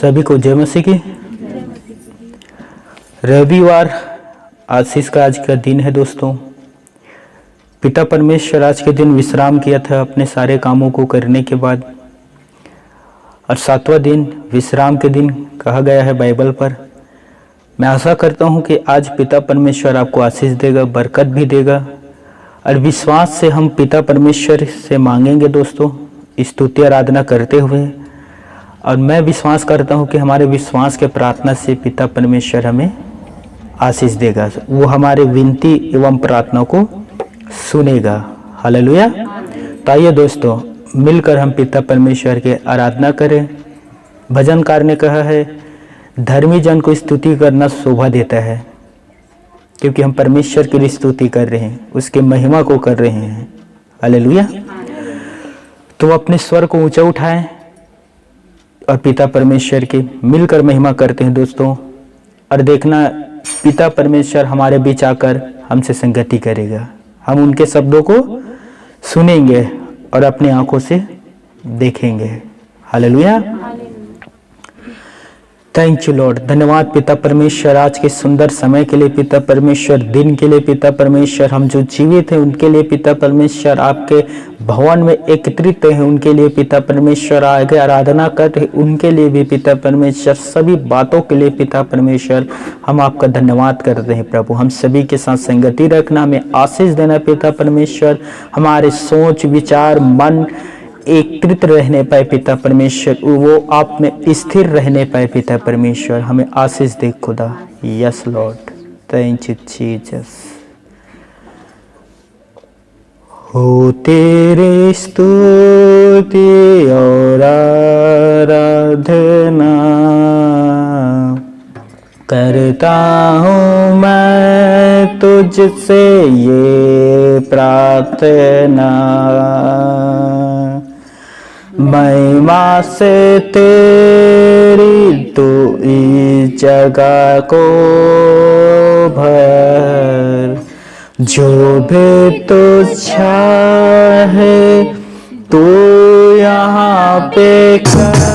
सभी को जय मसीह की। रविवार आशीष का आज का दिन है दोस्तों। पिता परमेश्वर आज के दिन विश्राम किया था अपने सारे कामों को करने के बाद, और 7वां दिन विश्राम के दिन कहा गया है बाइबल पर। मैं आशा करता हूं कि आज पिता परमेश्वर आपको आशीष देगा, बरकत भी देगा, और विश्वास से हम पिता परमेश्वर से मांगेंगे दोस्तों, स्तुति आराधना करते हुए। और मैं विश्वास करता हूं कि हमारे विश्वास के प्रार्थना से पिता परमेश्वर हमें आशीष देगा, वो हमारे विनती एवं प्रार्थना को सुनेगा। हालेलुया। तो आइए दोस्तों, मिलकर हम पिता परमेश्वर के आराधना करें। भजनकार ने कहा है, धर्मी जन को स्तुति करना शोभा देता है, क्योंकि हम परमेश्वर की स्तुति कर रहे हैं, उसके महिमा को कर रहे हैं। हालेलुया। तो अपने स्वर को ऊंचा उठाएं और पिता परमेश्वर की मिलकर महिमा करते हैं दोस्तों। और देखना, पिता परमेश्वर हमारे बीच आकर हमसे संगति करेगा। हम उनके शब्दों को सुनेंगे और अपनी आंखों से देखेंगे। हालेलुया। Thank you Lord. धन्यवाद पिता परमेश्वर आज के सुंदर समय के लिए, पिता परमेश्वर दिन के लिए, पिता परमेश्वर हम जो जीवित हैं उनके लिए, पिता परमेश्वर आपके भवन में एकत्रित हैं उनके लिए, पिता परमेश्वर आगे आराधना कर रहे उनके लिए भी, पिता परमेश्वर सभी बातों के लिए पिता परमेश्वर हम आपका धन्यवाद करते हैं प्रभु। हम सभी के साथ संगति रखना, हमें आशीष देना पिता परमेश्वर, हमारे सोच विचार मन एकत्रित रहने पाए पिता परमेश्वर, वो आप में स्थिर रहने पाए पिता परमेश्वर, हमें आशीष दे खुदा। Yes Lord, thank you Jesus. हो तेरे स्तुति और आराधना करता हूँ मैं तुझसे ये प्रार्थना, महिमा से तेरी तू इस जगह को भर, जो भी तू चाहे तू यहाँ पे कर।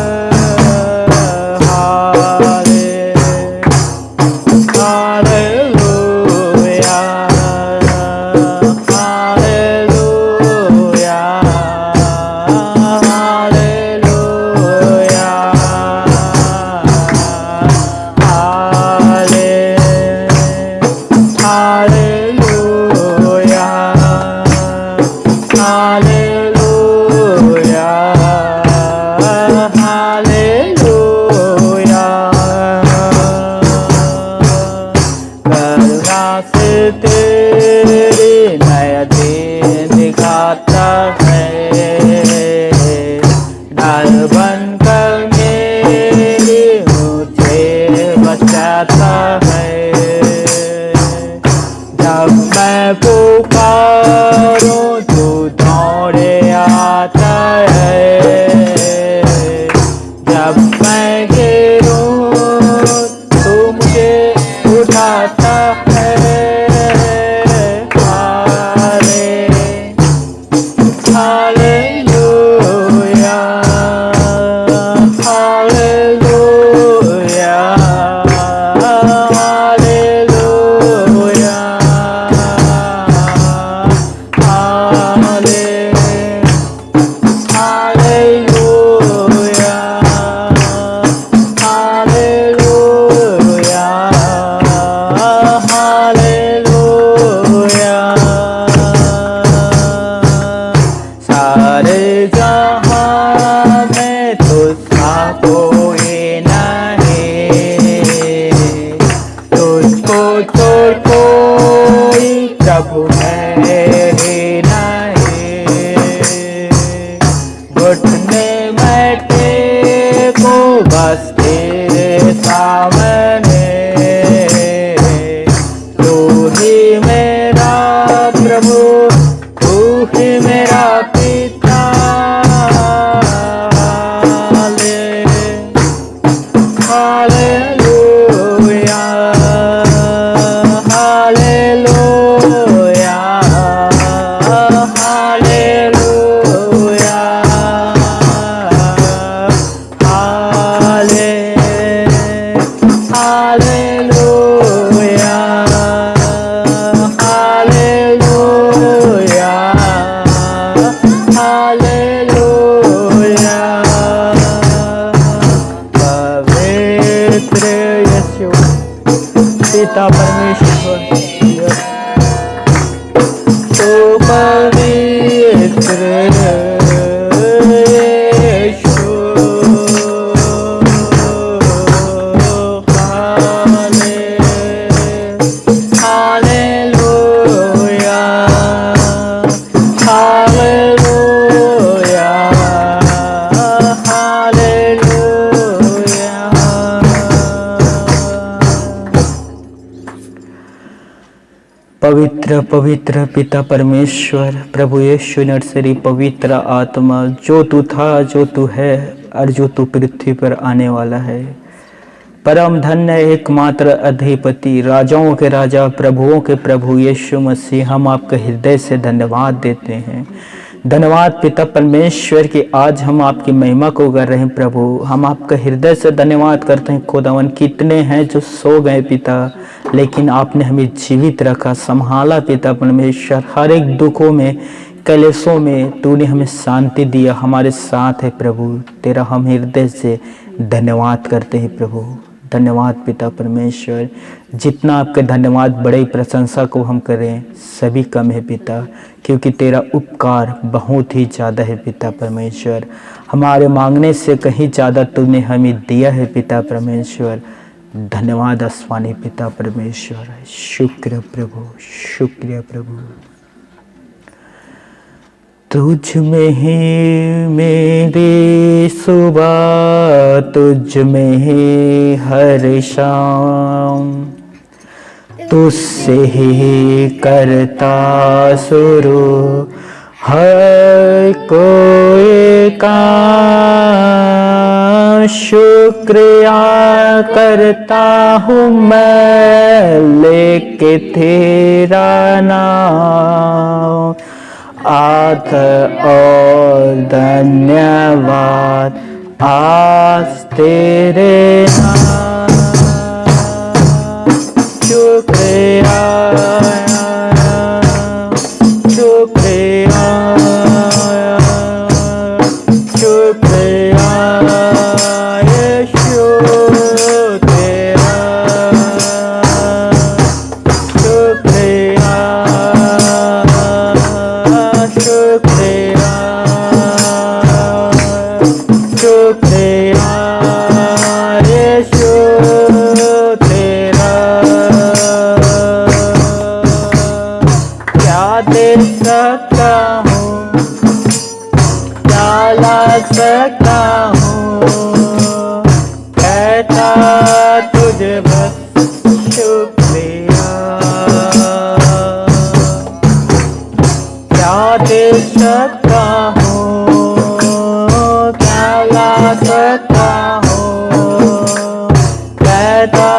पिता परमेश्वर, तो पवित्र यीशु, हालेलुया, हालेलुया, हालेलुया। पवित्र पवित्र पिता परमेश्वर, प्रभु यीशु नर्सरी, पवित्र आत्मा, जो तू था, जो तू है और जो तू पृथ्वी पर आने वाला है, परम धन्य एकमात्र अधिपति, राजाओं के राजा, प्रभुओं के प्रभु यीशु मसीह, हम आपके हृदय से धन्यवाद देते हैं। धन्यवाद पिता परमेश्वर कि आज हम आपकी महिमा को कर रहे हैं। प्रभु, हम आपका हृदय से धन्यवाद करते हैं। खुदावन, कितने हैं जो सो गए पिता, लेकिन आपने हमें जीवित रखा, संभाला पिता परमेश्वर। हर एक दुखों में, कलेशों में तूने हमें शांति दिया, हमारे साथ है प्रभु। तेरा हम हृदय से धन्यवाद करते हैं प्रभु। धन्यवाद पिता परमेश्वर। जितना आपके धन्यवाद, बड़े प्रशंसा को हम करें, सभी कम है पिता, क्योंकि तेरा उपकार बहुत ही ज़्यादा है पिता परमेश्वर। हमारे मांगने से कहीं ज़्यादा तूने हमें दिया है पिता परमेश्वर। धन्यवाद आसमानी पिता परमेश्वर। शुक्र प्रभु, शुक्रिया प्रभु। तुझ में ही मेरी सुबह, तुझ में ही हर शाम, तुझसे ही करता शुरू हर कोई काम। शुक्रिया करता हूँ मैं लेके तेरा नाम। आदर और धन्यवाद आज तेरे नाम। शुक्रिया, शुक्रिया, शुक्रिया यीशु तेरा। शुक्रिया, शुक्रिया, शुक्रिया यीशु तेरा। क्या दे सकता हूँ, क्या ला सकता हूँ, कहता तुझे बस शुक्रिया। क्या दे सकता हूँ, क्या ला सकता हूँ, कहता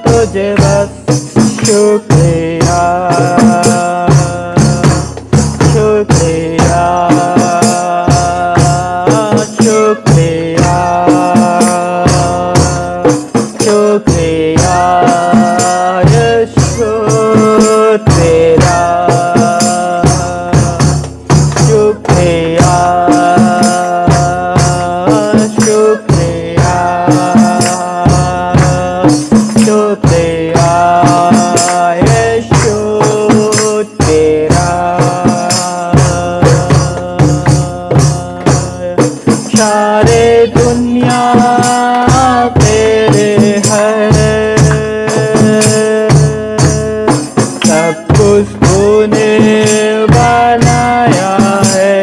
तुझे बस शुक्रिया, शुक्रिया, शुक्रिया, शुक्रिया यीशु तेरा। शुक्रिया, शुक्रिया, शुक्रिया यीशु तेरा। सारे दुनिया तेरे है, सब कुछ तूने बनाया है।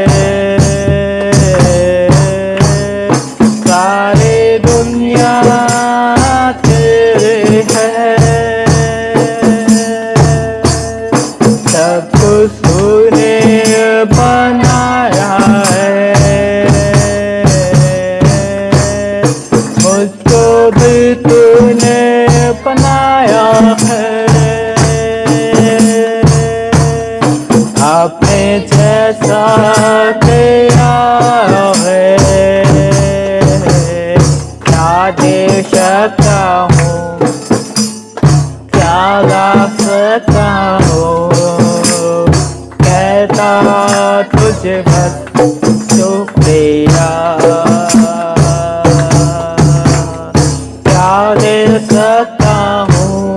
सारे दुनिया तेरे है, सब कुछ तूने बनाया है। मुझको भी तूने बनाया है, अपने जैसा किया है। क्या दे सकता हूँ, क्या ला सकता हूँ, कहता तुझे बस शुक्रिया। क्या दे सकता हूँ,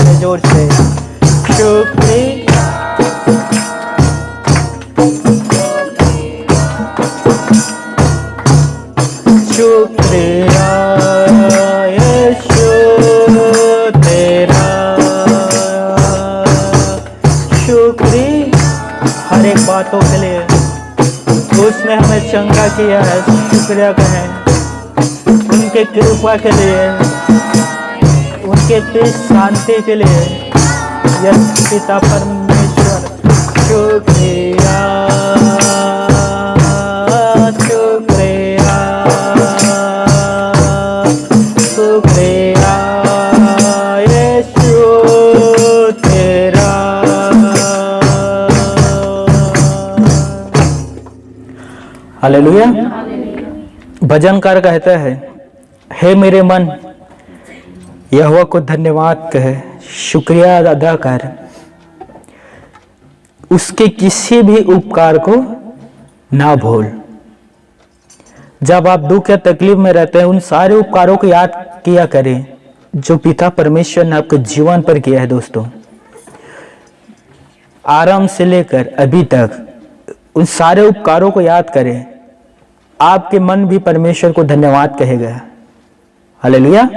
करें जोर से। शुक्रिया शुक्रिया यीशु तेरा, शुक्रिया हर एक बातों के लिए। उसने हमें चंगा किया है, शुक्रिया कहें उनके कृपा के लिए, उनके तेज शांति के लिए। यस पिता परमेश्वर शुक्रिया शुक्रिया शुक्रिया यीशु तेरा। हालेलुया। भजनकार कहता है, हे मेरे मन यहोवा को धन्यवाद कहे, शुक्रिया अदा कर, उसके किसी भी उपकार को ना भूल। जब आप दुख या तकलीफ में रहते हैं, उन सारे उपकारों को याद किया करें जो पिता परमेश्वर ने आपके जीवन पर किया है। दोस्तों, आरंभ से लेकर अभी तक उन सारे उपकारों को याद करें, आपके मन भी परमेश्वर को धन्यवाद कहेगा। हालेलुया।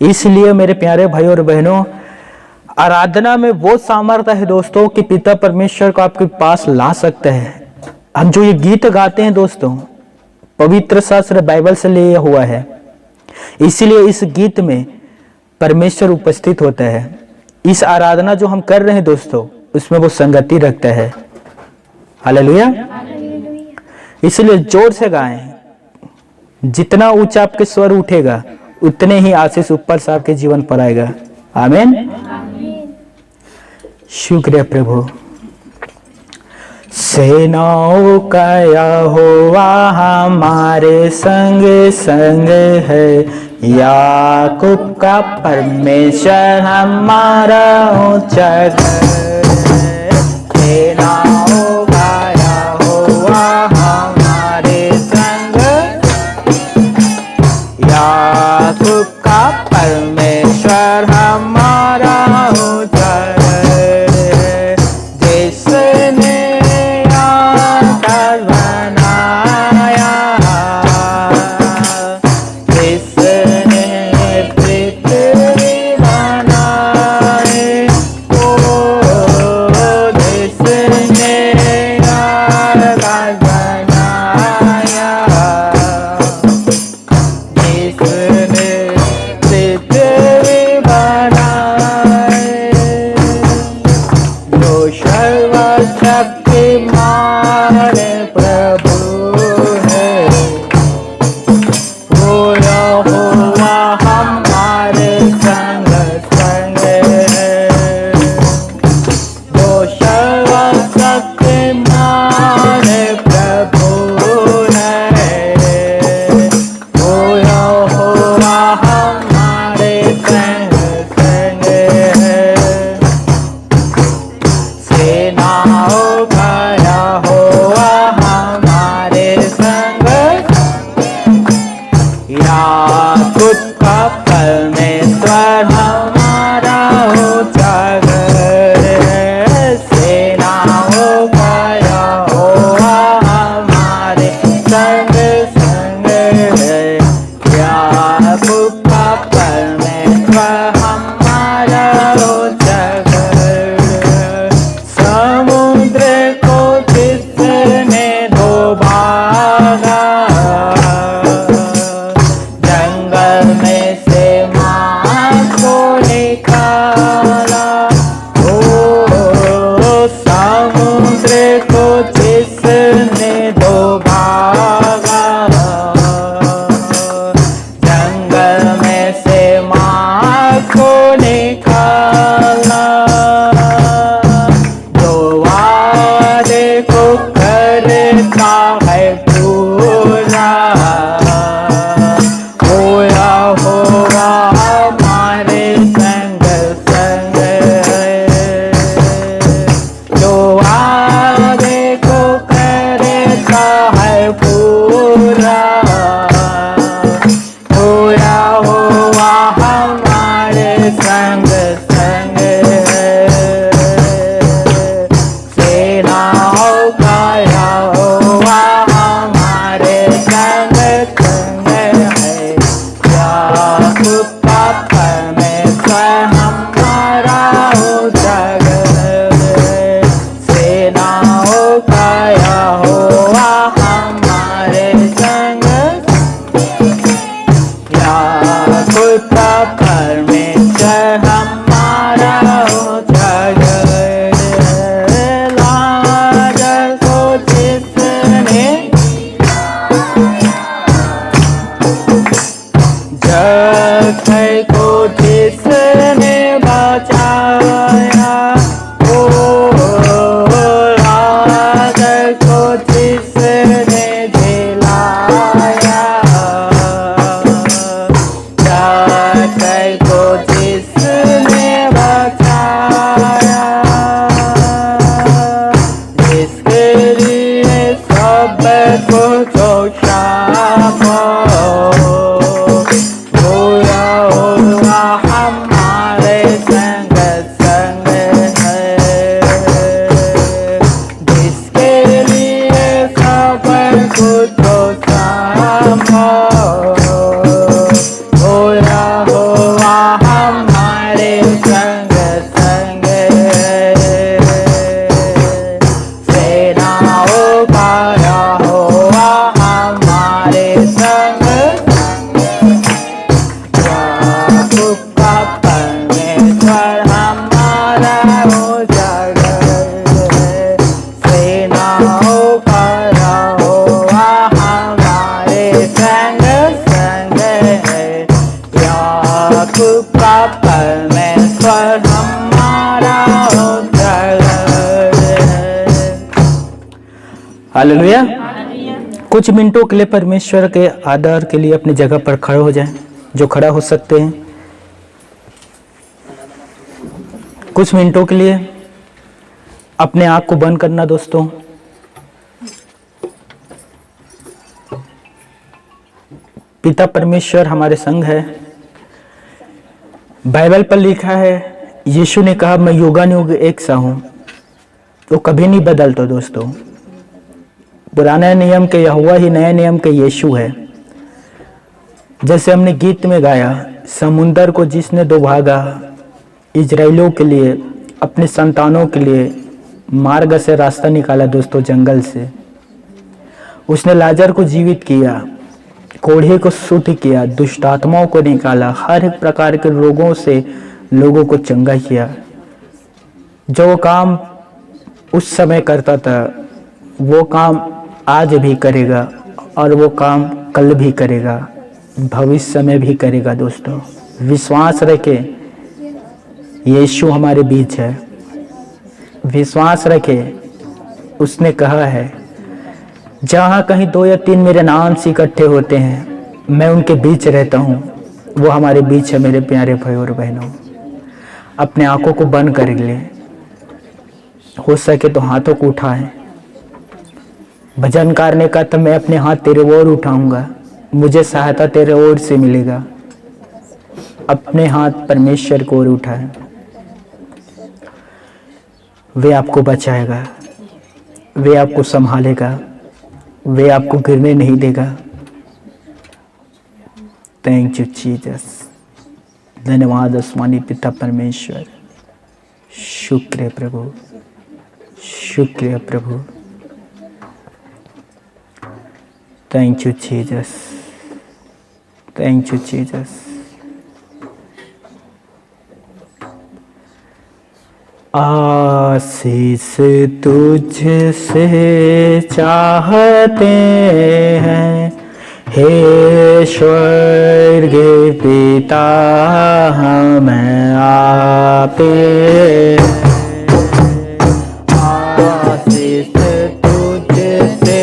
इसलिए मेरे प्यारे भाई और बहनों, आराधना में वो सामर्थ्य है दोस्तों कि पिता परमेश्वर को आपके पास ला सकते हैं। हम जो ये गीत गाते हैं दोस्तों, पवित्र शास्त्र बाइबल से लिया हुआ है, इसीलिए इस गीत में परमेश्वर उपस्थित होता है। इस आराधना जो हम कर रहे हैं दोस्तों, उसमें वो संगति रखता है। हालेलुया। इसलिए जोर से गाएं। जितना ऊंचा आपके स्वर उठेगा, उतने ही आशीष ऊपर से आपके जीवन पर आएगा। आमीन। शुक्रिया प्रभु। सेनाओं का यहोवा हमारे संग संग है, याकूब का परमेश्वर हमारा ऊंचा घर। सेनाओं का यहोवा हमारे संग, याकूब का परमेश्वर हमारा ऊंचा घर। जिसने आकाश बनाया, जिसने पृथ्वी बनाई, ओ जिसने आकाश बनाया, जिसने पृथ्वी बनाई, हमारा हो जगत में, सेनाओं का यहोवा हमारे संग, याकूब का परमेश्वर हमारा हो जगत में। लाजर को जिसने जक्कई को जिसने बचाया, ओ लाजर को जिसने जिलाया, जक्कई को जिसने बचाया, जिसके लिए सब कुछ शाम हमारे संग संग है, जिसके लिए सब कुछ यहोवा हमारे संग संग है, सेनाओं का यहोवा हमारे संग, याकूब का परमेश्वर हमारा हो जगत में, सेनाओं का यहोवा हमारे संग संग है, याकूब का परमेश्वर हमारा हो जगत में। हालेलुया। कुछ मिनटों के लिए परमेश्वर के आदर के लिए अपनी जगह पर खड़े हो जाएं, जो खड़ा हो सकते हैं। कुछ मिनटों के लिए अपने आँख को बंद करना दोस्तों। पिता परमेश्वर हमारे संग है। बाइबल पर लिखा है, यीशु ने कहा मैं युगानुयुग एक सा हूं। वो कभी नहीं बदलता दोस्तों। पुराने नियम के यहोवा ही नए नियम के यीशु है। जैसे हमने गीत में गाया, समुंदर को जिसने दो भागा, इजराइलियों के लिए, अपने संतानों के लिए मार्ग से रास्ता निकाला दोस्तों, जंगल से। उसने लाजर को जीवित किया, कोढ़े को शुद्ध किया, दुष्ट आत्माओं को निकाला, हर एक प्रकार के रोगों से लोगों को चंगा किया। जो काम उस समय करता था वो काम आज भी करेगा, और वो काम कल भी करेगा, भविष्य में भी करेगा दोस्तों। विश्वास रखे, यीशु हमारे बीच है। विश्वास रखे, उसने कहा है जहाँ कहीं 2 या 3 मेरे नाम से इकट्ठे होते हैं, मैं उनके बीच रहता हूँ। वो हमारे बीच है मेरे प्यारे भाई और बहनों। अपने आंखों को बंद कर ले, हो सके तो हाथों को उठाएं। भजन करने का तो मैं अपने हाथ तेरे ओर उठाऊंगा, मुझे सहायता तेरे ओर से मिलेगा। अपने हाथ परमेश्वर को ओर उठाएं, वे आपको बचाएगा, वे आपको संभालेगा, वे आपको गिरने नहीं देगा। Thank you Jesus. धन्यवाद आसमानी पिता परमेश्वर। शुक्र है प्रभु, शुक्र है प्रभु। Thank you Jesus, thank you Jesus. आशीष तुझसे चाहते हैं हे स्वर्ग पिता, हमें आपे आशीष तुझसे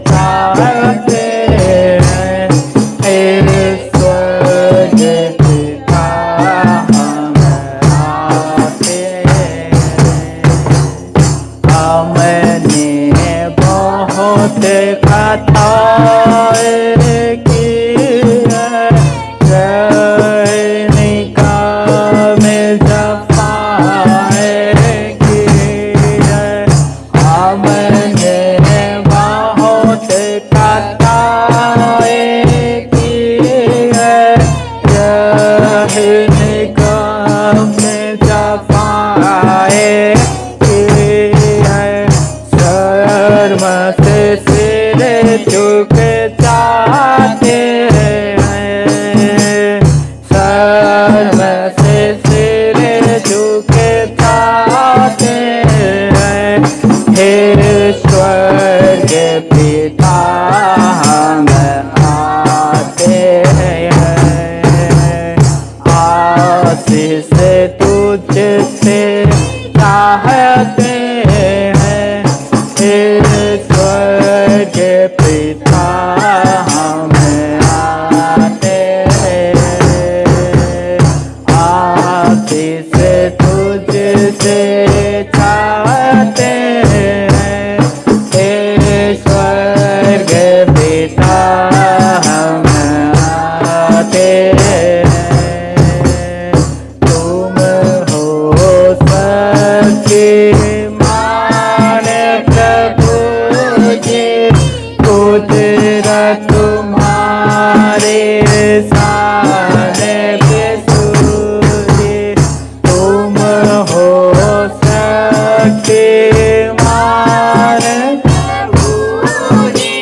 चाहते हैं हे स्वर्ग पिता, हमें आपे हमने बहुत कथाएं की है, दुख पाते हैं। हे स्वर्ग पिता हम आते हैं, आशीष तुझसे चाहते हैं। हे स्वर्ग पिता हम आते हैं, आशीष तुझसे चाहते हैं। हे स्वर्ग पिता हम आते हैं, तुम हो सबके मानक पूजे, कुदरत तुम्हारे सामने बेसुरे। तुम हो सबके मानक पूजे,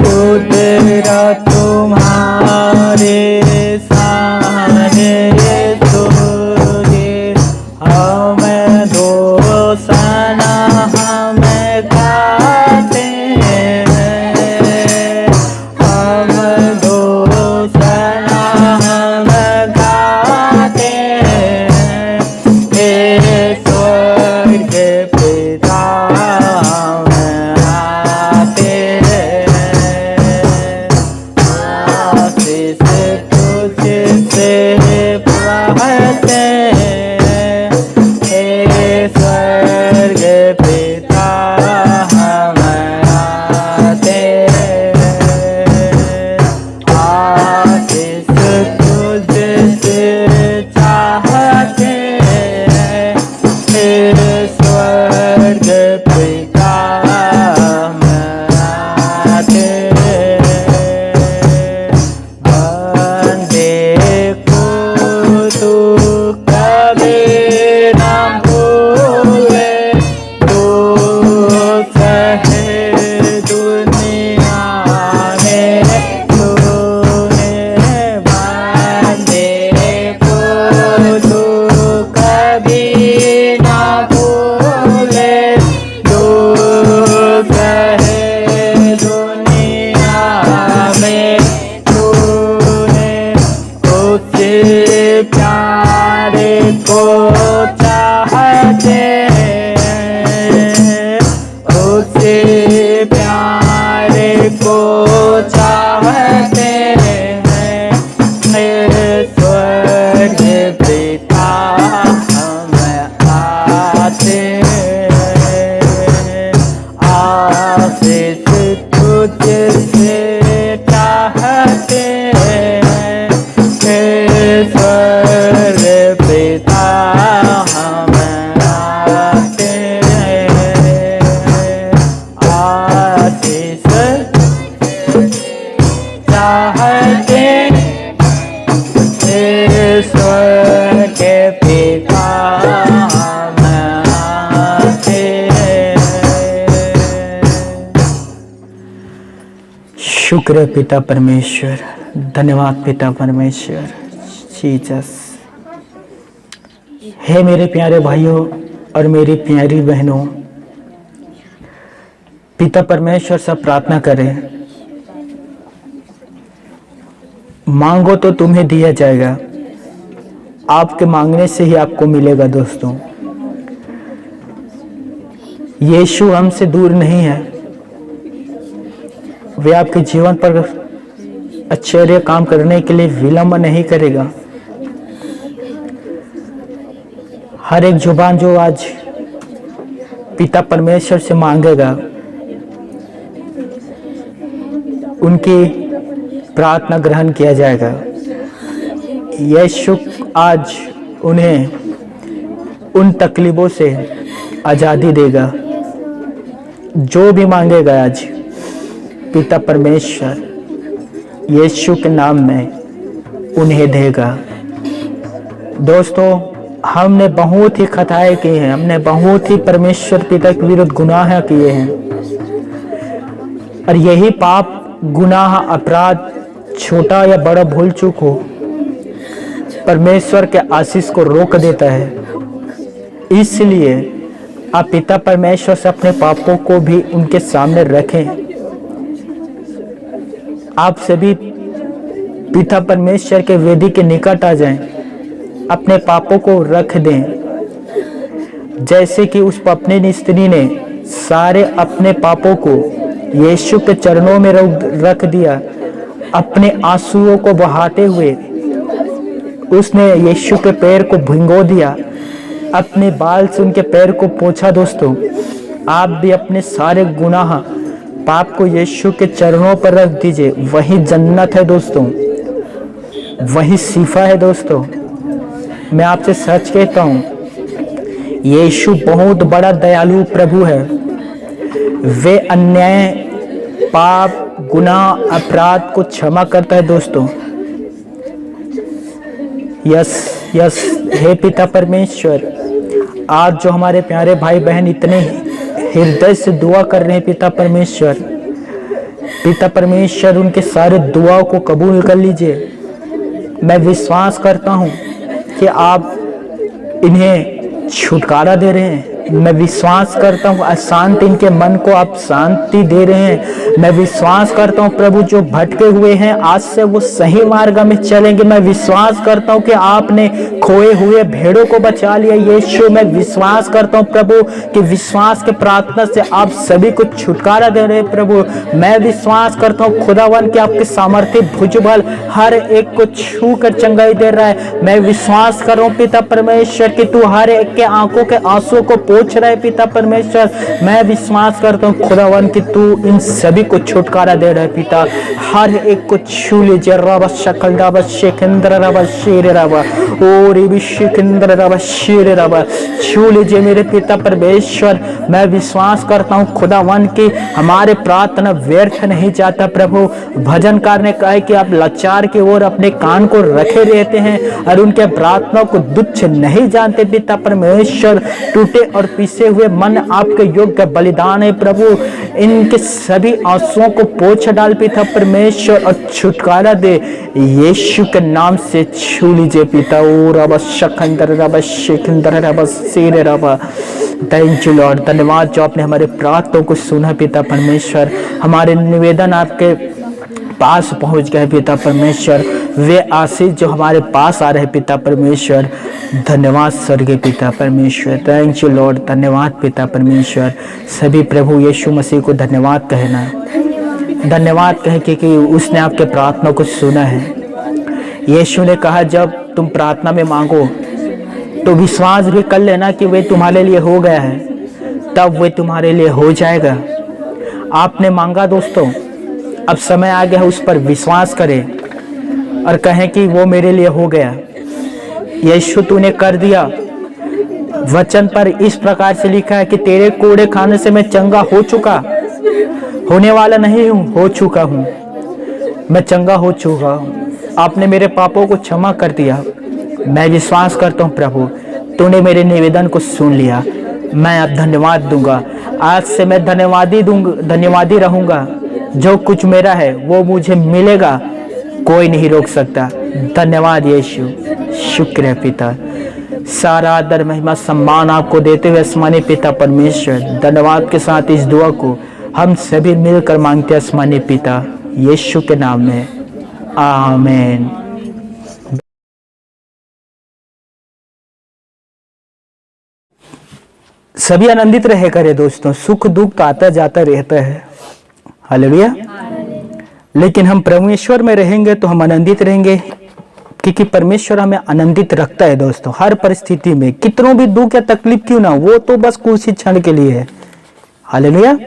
कुदरत तुम्हारे सामने बेसुरे। हमें दोसना हमें गाते हैं, हम दोसना हमें गाते हैं। हे स्वर्ग पिता हम आते हैं, आशीष तुझसे पाते हैं। हे स्वर्ग पिता हम आते हैं, आशीष तुझसे चाहते हैं। हे स्वर्ग पिता हम आते हैं, बंदे को तू कभी न भूले, दुख है दुनिया में तूने। बंदे को तू कभी न भूले, दुख है दुनिया में तूने। उससे प्यारे को चाहते हैं, उससे प्यारे को चाहते हैं। हे स्वर्ग पिता हम आते हैं, आशीष तुझसे चाहते हैं। हे स्वर्ग पिता हम आते हैं, आशीष चाहते। हे स्वर्ग पिता हम आते हैं। शुक्र है पिता परमेश्वर, धन्यवाद पिता परमेश्वर जीसस। हे मेरे प्यारे भाइयों और मेरी प्यारी बहनों, पिता परमेश्वर से प्रार्थना करें, मांगो तो तुम्हें दिया जाएगा, आपके मांगने से ही आपको मिलेगा। दोस्तों, यीशु हमसे दूर नहीं है, वे आपके जीवन पर आश्चर्य काम करने के लिए विलंब नहीं करेगा। हर एक जुबान जो आज पिता परमेश्वर से मांगेगा, उनकी प्रार्थना ग्रहण किया जाएगा। यीशु आज उन्हें उन तकलीफों से आज़ादी देगा। जो भी मांगेगा आज पिता परमेश्वर यीशु के नाम में उन्हें देगा। दोस्तों, हमने बहुत ही खताएं की हैं, हमने बहुत ही परमेश्वर पिता के विरुद्ध गुनाह किए हैं, और यही पाप, गुनाह, अपराध, छोटा या बड़ा भूल चूक हो, परमेश्वर के आशीष को रोक देता है। इसलिए आप पिता परमेश्वर से अपने पापों को भी उनके सामने रखें। आप सभी पिता परमेश्वर के वेदी के निकट आ जाएं, अपने पापों को रख दें, जैसे कि उस पत्नी स्त्री ने सारे अपने पापों को यीशु के चरणों में रख दिया। अपने आंसुओं को बहाते हुए उसने यीशु के पैर को भिगो दिया, अपने बाल से उनके पैर को पोंछा। दोस्तों, आप भी अपने सारे गुनाह पाप को यीशु के चरणों पर रख दीजिए। वही जन्नत है दोस्तों, वही शिफा है दोस्तों। मैं आपसे सच कहता हूं, यीशु बहुत बड़ा दयालु प्रभु है। वे अन्याय, पाप, गुनाह, अपराध को क्षमा करता है दोस्तों। यस यस, हे पिता परमेश्वर, आज जो हमारे प्यारे भाई बहन इतने हृदय से दुआ कर रहे हैं पिता परमेश्वर उनके सारे दुआओं को कबूल कर लीजिए। मैं विश्वास करता हूं कि आप इन्हें छुटकारा दे रहे हैं। मैं विश्वास करता हूँ अशांत इनके मन को आप शांति दे रहे हैं। मैं विश्वास करता हूँ प्रभु, जो भटके हुए हैं आज से वो सही मार्ग में चलेंगे। मैं विश्वास करता हूँ कि आपने खोए हुए भेड़ों को बचा लिया यीशु। मैं विश्वास करता हूँ प्रभु कि विश्वास के प्रार्थना से आप सभी को छुटकारा दे रहे हैं प्रभु। मैं विश्वास करता हूँ खुदावन कि आपके सामर्थ्य भुजबल हर एक को छू कर चंगाई दे रहा है। मैं विश्वास कर रहा हूँ पिता परमेश्वर कि तू हर एक के आंखों के आंसू को पोंछ रहा है पिता परमेश्वर। मैं विश्वास करता हूँ खुदावन कि तू इन सभी को छुटकारा दे रहा है पिता। हर एक को छू लीजिए। रब शकल रब शेखंद्र रब शेर रब और शेखंद्र रब शेर रब, छू लीजिए मेरे पिता परमेश्वर। मैं विश्वास करता हूँ खुदावन कि हमारे प्रार्थना व्यर्थ नहीं जाता प्रभु। भजनकार ने कहा है कि आप लाचार की ओर अपने कान को रखे रहते हैं और उनके प्रार्थना को तुच्छ नहीं जानते पिता परमेश्वर। टूटे और पीसे हुए मन आपके योग्य बलिदान है प्रभु। इनके सभी आंसुओं को पोंछ डाल पिता परमेश्वर और छुटकारा दे यीशु के नाम से। छू लीजिए पिता। ओ रब शकंदर रब शेखंदर रब शेर रब। थैंक यू लॉर्ड, धन्यवाद जो आपने हमारे प्रार्थनाओं को सुना पिता परमेश्वर। हमारे निवेदन आपके पास पहुंच गए पिता परमेश्वर। वे आशीष जो हमारे पास आ रहे पिता परमेश्वर, धन्यवाद स्वर्गीय पिता परमेश्वर। थैंक यू लॉर्ड, धन्यवाद पिता परमेश्वर। सभी प्रभु यीशु मसीह को धन्यवाद कहना, धन्यवाद कहे कि उसने आपके प्रार्थना को सुना है। यीशु ने कहा जब तुम प्रार्थना में मांगो तो विश्वास भी कर लेना कि वे तुम्हारे लिए हो गया है, तब वे तुम्हारे लिए हो जाएगा। आपने मांगा दोस्तों, अब समय आ गया है उस पर विश्वास करें और कहें कि वो मेरे लिए हो गया। यीशु तूने कर दिया। वचन पर इस प्रकार से लिखा है कि तेरे कोड़े खाने से मैं चंगा हो चुका, होने वाला नहीं हूं, हो चुका हूं। मैं चंगा हो चुका हूं। आपने मेरे पापों को क्षमा कर दिया। मैं विश्वास करता हूं प्रभु, तूने मेरे निवेदन को सुन लिया। मैं अब धन्यवाद दूंगा। आज से मैं धन्यवादी रहूंगा। जो कुछ मेरा है वो मुझे मिलेगा, कोई नहीं रोक सकता। धन्यवाद यीशु, शुक्र है पिता। सारा आदर महिमा सम्मान आपको देते हुए आसमानी पिता परमेश्वर, धन्यवाद के साथ इस दुआ को हम सभी मिलकर मांगते हैं आसमानी पिता यीशु के नाम में, आमीन। सभी आनंदित रहे करें दोस्तों। सुख दुख तो आता जाता रहता है, हालेलुया। लेकिन हम परमेश्वर में रहेंगे तो हम आनंदित रहेंगे, क्योंकि परमेश्वर हमें आनंदित रखता है दोस्तों। हर परिस्थिति में कितनों भी दुख या तकलीफ क्यों ना, वो तो बस कुछ ही क्षण के लिए है, हालेलुया।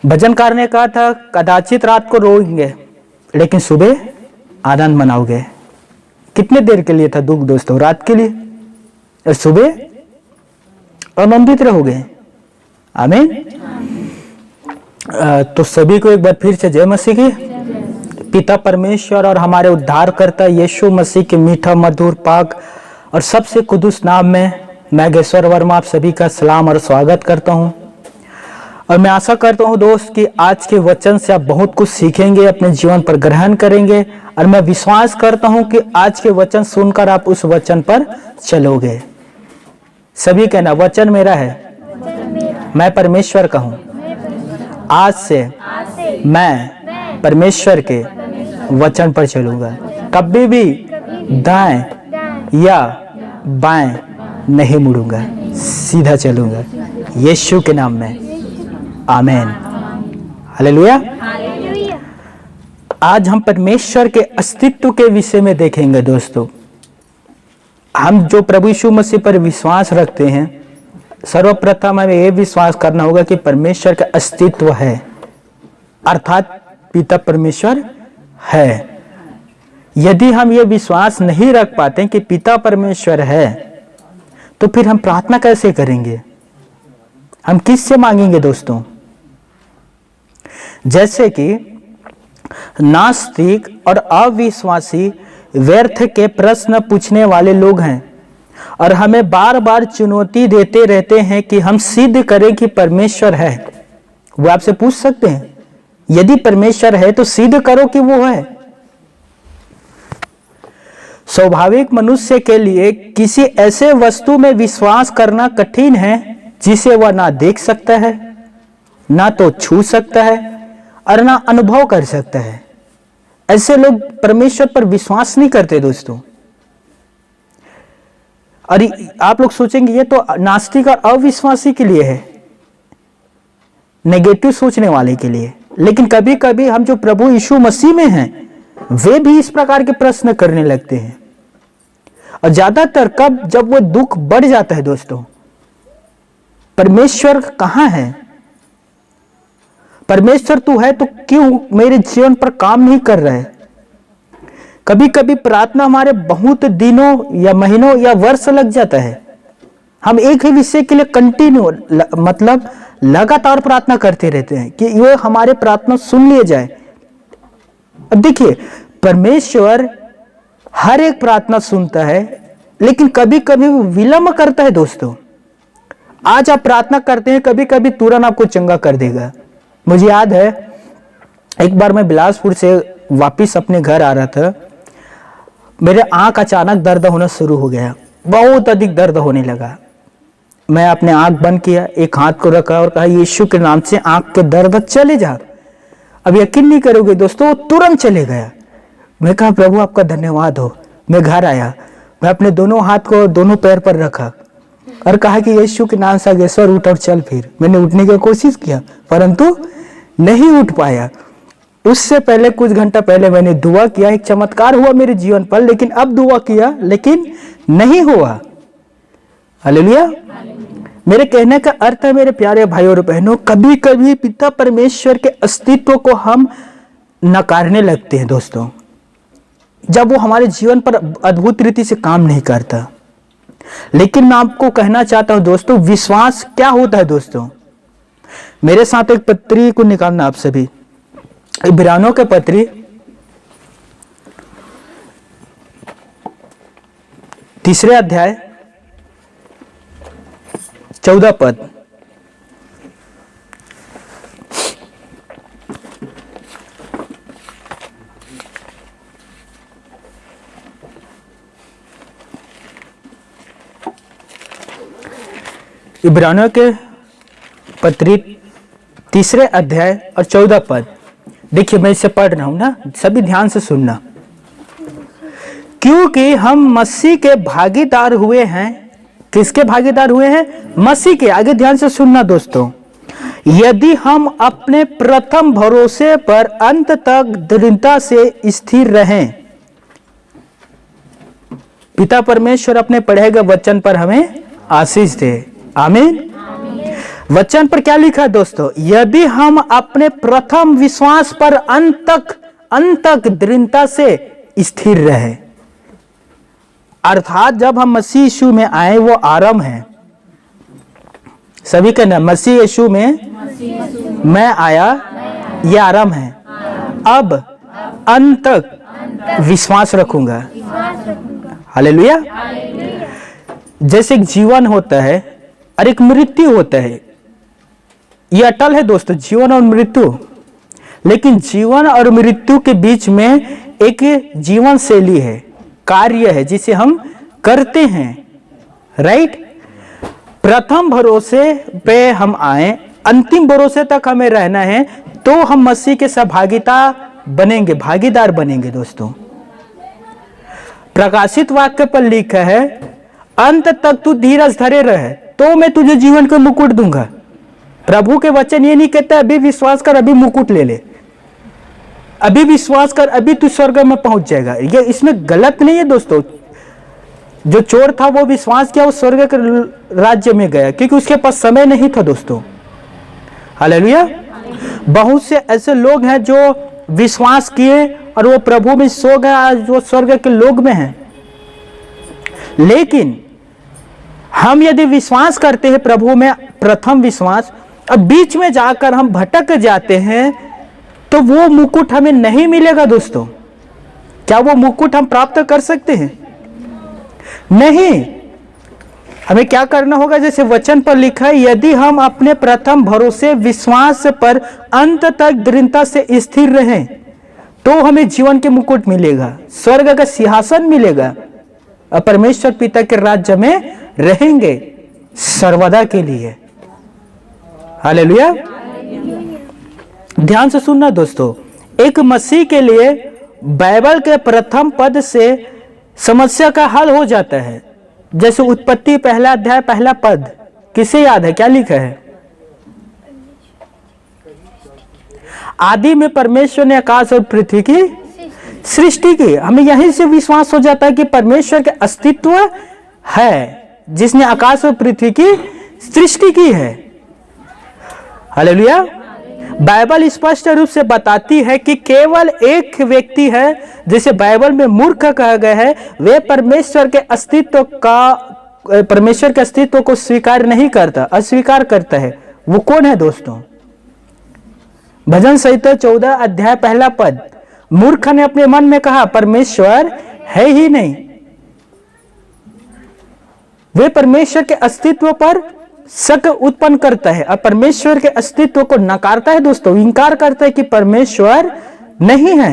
भजनकार ने कहा था कदाचित रात को रोएंगे लेकिन सुबह आनंद मनाओगे। कितने देर के लिए था दुख दोस्तों? रात के लिए, और सुबह आनंदित रहोगे, आमीन। तो सभी को एक बार फिर से जय मसीह की। पिता परमेश्वर और हमारे उद्धारकर्ता यीशु मसीह के मीठा मधुर पाक और सबसे कुदूस नाम में मैं गेश्वर वर्मा आप सभी का सलाम और स्वागत करता हूं। और मैं आशा करता हूं दोस्त कि आज के वचन से आप बहुत कुछ सीखेंगे, अपने जीवन पर ग्रहण करेंगे। और मैं विश्वास करता हूं कि आज के वचन सुनकर आप उस वचन पर चलोगे। सभी कहना, वचन मेरा है, मैं परमेश्वर का हूं। आज से मैं परमेश्वर के वचन पर चलूंगा, कभी भी दाएं या बाएं नहीं मुड़ूंगा, सीधा चलूंगा यीशु के नाम में, आमीन, हालेलुया। आज हम परमेश्वर के अस्तित्व के विषय में देखेंगे दोस्तों। हम जो प्रभु यीशु मसीह पर विश्वास रखते हैं, सर्वप्रथम हमें यह विश्वास करना होगा कि परमेश्वर का अस्तित्व है, अर्थात पिता परमेश्वर है। यदि हम ये विश्वास नहीं रख पाते कि पिता परमेश्वर है, तो फिर हम प्रार्थना कैसे करेंगे? हम किससे मांगेंगे दोस्तों? जैसे कि नास्तिक और अविश्वासी व्यर्थ के प्रश्न पूछने वाले लोग हैं और हमें बार बार चुनौती देते रहते हैं कि हम सिद्ध करें कि परमेश्वर है। वो आपसे पूछ सकते हैं, यदि परमेश्वर है तो सिद्ध करो कि वो है। स्वाभाविक मनुष्य के लिए किसी ऐसे वस्तु में विश्वास करना कठिन है जिसे वह ना देख सकता है, ना तो छू सकता है और ना अनुभव कर सकता है। ऐसे लोग परमेश्वर पर विश्वास नहीं करते दोस्तों। और आप लोग सोचेंगे ये तो नास्तिक और अविश्वासी के लिए है, नेगेटिव सोचने वाले के लिए। लेकिन कभी कभी हम जो प्रभु यीशु मसीह में हैं, वे भी इस प्रकार के प्रश्न करने लगते हैं। और ज्यादातर कब? जब वो दुख बढ़ जाता है दोस्तों। परमेश्वर कहां है? परमेश्वर तू है तो क्यों मेरे जीवन पर काम नहीं कर रहा है? कभी कभी प्रार्थना हमारे बहुत दिनों या महीनों या वर्ष लग जाता है। हम एक ही विषय के लिए कंटिन्यू मतलब लगातार प्रार्थना करते रहते हैं कि वो हमारे प्रार्थना सुन लिए जाए। अब देखिए, परमेश्वर हर एक प्रार्थना सुनता है, लेकिन कभी कभी वो विलंब करता है दोस्तों। आज आप प्रार्थना करते हैं, कभी कभी तुरंत आपको चंगा कर देगा। मुझे याद है एक बार मैं बिलासपुर से वापिस अपने घर आ रहा था, मेरे आंख अचानक दर्द होना शुरू हो गया, बहुत अधिक दर्द होने लगा। मैं अपने आंख बंद किया, एक हाथ को रखा और कहा यीशु के नाम से आंख के दर्द चले जा। अब यकीन नहीं करोगे दोस्तों, वो तुरंत चले गया। मैं कहा प्रभु आपका धन्यवाद हो। मैं घर आया, मैं अपने दोनों हाथ को दोनों पैर पर रखा और कहा कि यीशु के नाम से अगेश्वर उठ और चल। फिर मैंने उठने की कोशिश किया परंतु नहीं उठ पाया। उससे पहले कुछ घंटा पहले मैंने दुआ किया, एक चमत्कार हुआ मेरे जीवन पर, लेकिन अब दुआ किया लेकिन नहीं हुआ। हालेलुया। मेरे कहने का अर्थ है मेरे प्यारे भाइयों और बहनों, कभी कभी पिता परमेश्वर के अस्तित्व को हम नकारने लगते हैं दोस्तों, जब वो हमारे जीवन पर अद्भुत रीति से काम नहीं करता। लेकिन मैं आपको कहना चाहता हूं दोस्तों, विश्वास क्या होता है दोस्तों। मेरे साथ एक पत्री को निकालना आप सभी, इब्रानियों के पत्री 3 अध्याय 14 पद। इब्रानियों के पत्री 3 अध्याय और 14 पद। देखिए मैं इसे पढ़ रहा हूं ना, सभी ध्यान से सुनना। क्योंकि हम मसीह के भागीदार हुए हैं। किसके भागीदार हुए हैं? मसीह के। आगे ध्यान से सुनना दोस्तों। यदि हम अपने प्रथम भरोसे पर अंत तक दृढ़ता से स्थिर रहें। पिता परमेश्वर अपने पढ़े गए वचन पर हमें आशीष दे। आमीन। वचन पर क्या लिखा है दोस्तों? यदि हम अपने प्रथम विश्वास पर अंत तक दृढ़ता से स्थिर रहे। अर्थात जब हम मसीह यीशु में आए वो आरंभ है। सभी का नाम मसीह यीशु में मैं आया, ये आरंभ है। अब अंत तक विश्वास रखूंगा। हालेलुया। जैसे एक जीवन होता है और एक मृत्यु होता है, ये अटल है दोस्तों, जीवन और मृत्यु। लेकिन जीवन और मृत्यु के बीच में एक जीवन शैली है, कार्य है जिसे हम करते हैं, राइट। प्रथम भरोसे पे हम आए, अंतिम भरोसे तक हमें रहना है, तो हम मसीह के सहभागिता बनेंगे, भागीदार बनेंगे दोस्तों। प्रकाशित वाक्य पर लिखा है, अंत तक तू धीरज धरे रहे तो मैं तुझे जीवन का मुकुट दूंगा। प्रभु के वचन ये नहीं कहता अभी विश्वास कर अभी मुकुट ले ले, अभी विश्वास कर अभी तू स्वर्ग में पहुंच जाएगा। ये इसमें गलत नहीं है दोस्तों। जो चोर था वो विश्वास किया, वो स्वर्ग के राज्य में गया, क्योंकि उसके पास समय नहीं था दोस्तों। हालेलुया। बहुत से ऐसे लोग हैं जो विश्वास किए और वो प्रभु में सो गए, आज वो स्वर्ग के लोग में हैं। लेकिन हम यदि विश्वास करते हैं प्रभु में, प्रथम विश्वास, अब बीच में जाकर हम भटक जाते हैं, तो वो मुकुट हमें नहीं मिलेगा दोस्तों। क्या वो मुकुट हम प्राप्त कर सकते हैं? नहीं। हमें क्या करना होगा? जैसे वचन पर लिखा है, यदि हम अपने प्रथम भरोसे विश्वास पर अंत तक दृढ़ता से स्थिर रहें तो हमें जीवन के मुकुट मिलेगा, स्वर्ग का सिंहासन मिलेगा और परमेश्वर पिता के राज्य में रहेंगे सर्वदा के लिए। हालेलुया। ध्यान से सुनना दोस्तों, एक मसीह के लिए बाइबल के प्रथम पद से समस्या का हल हो जाता है। जैसे उत्पत्ति पहला अध्याय पहला पद, किसे याद है? क्या लिखा है? आदि में परमेश्वर ने आकाश और पृथ्वी की सृष्टि की। हमें यहीं से विश्वास हो जाता है कि परमेश्वर के अस्तित्व है जिसने आकाश और पृथ्वी की सृष्टि की है। हालेलुया। बाइबल स्पष्ट रूप से बताती है कि केवल एक व्यक्ति है जिसे बाइबल में मूर्ख कहा गया है, वे परमेश्वर के अस्तित्व को स्वीकार नहीं करता, अस्वीकार करता है। वो कौन है दोस्तों? भजन संहिता 14 अध्याय पहला पद, मूर्ख ने अपने मन में कहा परमेश्वर है ही नहीं। वे परमेश्वर के अस्तित्व पर शक उत्पन्न करता है और परमेश्वर के अस्तित्व को नकारता है दोस्तों, इनकार करता है कि परमेश्वर नहीं है।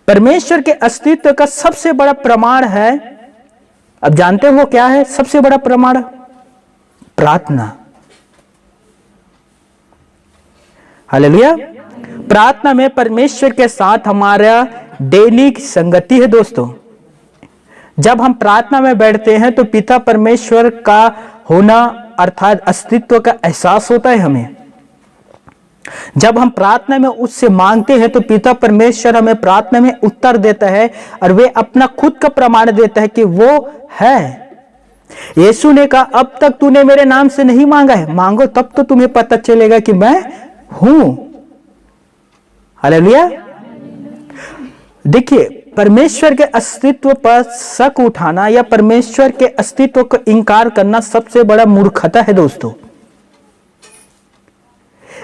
परमेश्वर के अस्तित्व का सबसे बड़ा प्रमाण है, अब जानते हो क्या है सबसे बड़ा प्रमाण? प्रार्थना। हालेलुया। प्रार्थना में परमेश्वर के साथ हमारा दैनिक संगति है दोस्तों। जब हम प्रार्थना में बैठते हैं तो पिता परमेश्वर का होना अर्थात अस्तित्व का एहसास होता है हमें। जब हम प्रार्थना में उससे मांगते हैं तो पिता परमेश्वर हमें प्रार्थना में उत्तर देता है और वे अपना खुद का प्रमाण देता है कि वो है। यीशु ने कहा, अब तक तूने मेरे नाम से नहीं मांगा है, मांगो तब तो तुम्हें पता चलेगा कि मैं हूं। हालेलुया। देखिए, परमेश्वर के अस्तित्व पर शक उठाना या परमेश्वर के अस्तित्व को इंकार करना सबसे बड़ा मूर्खता है दोस्तों।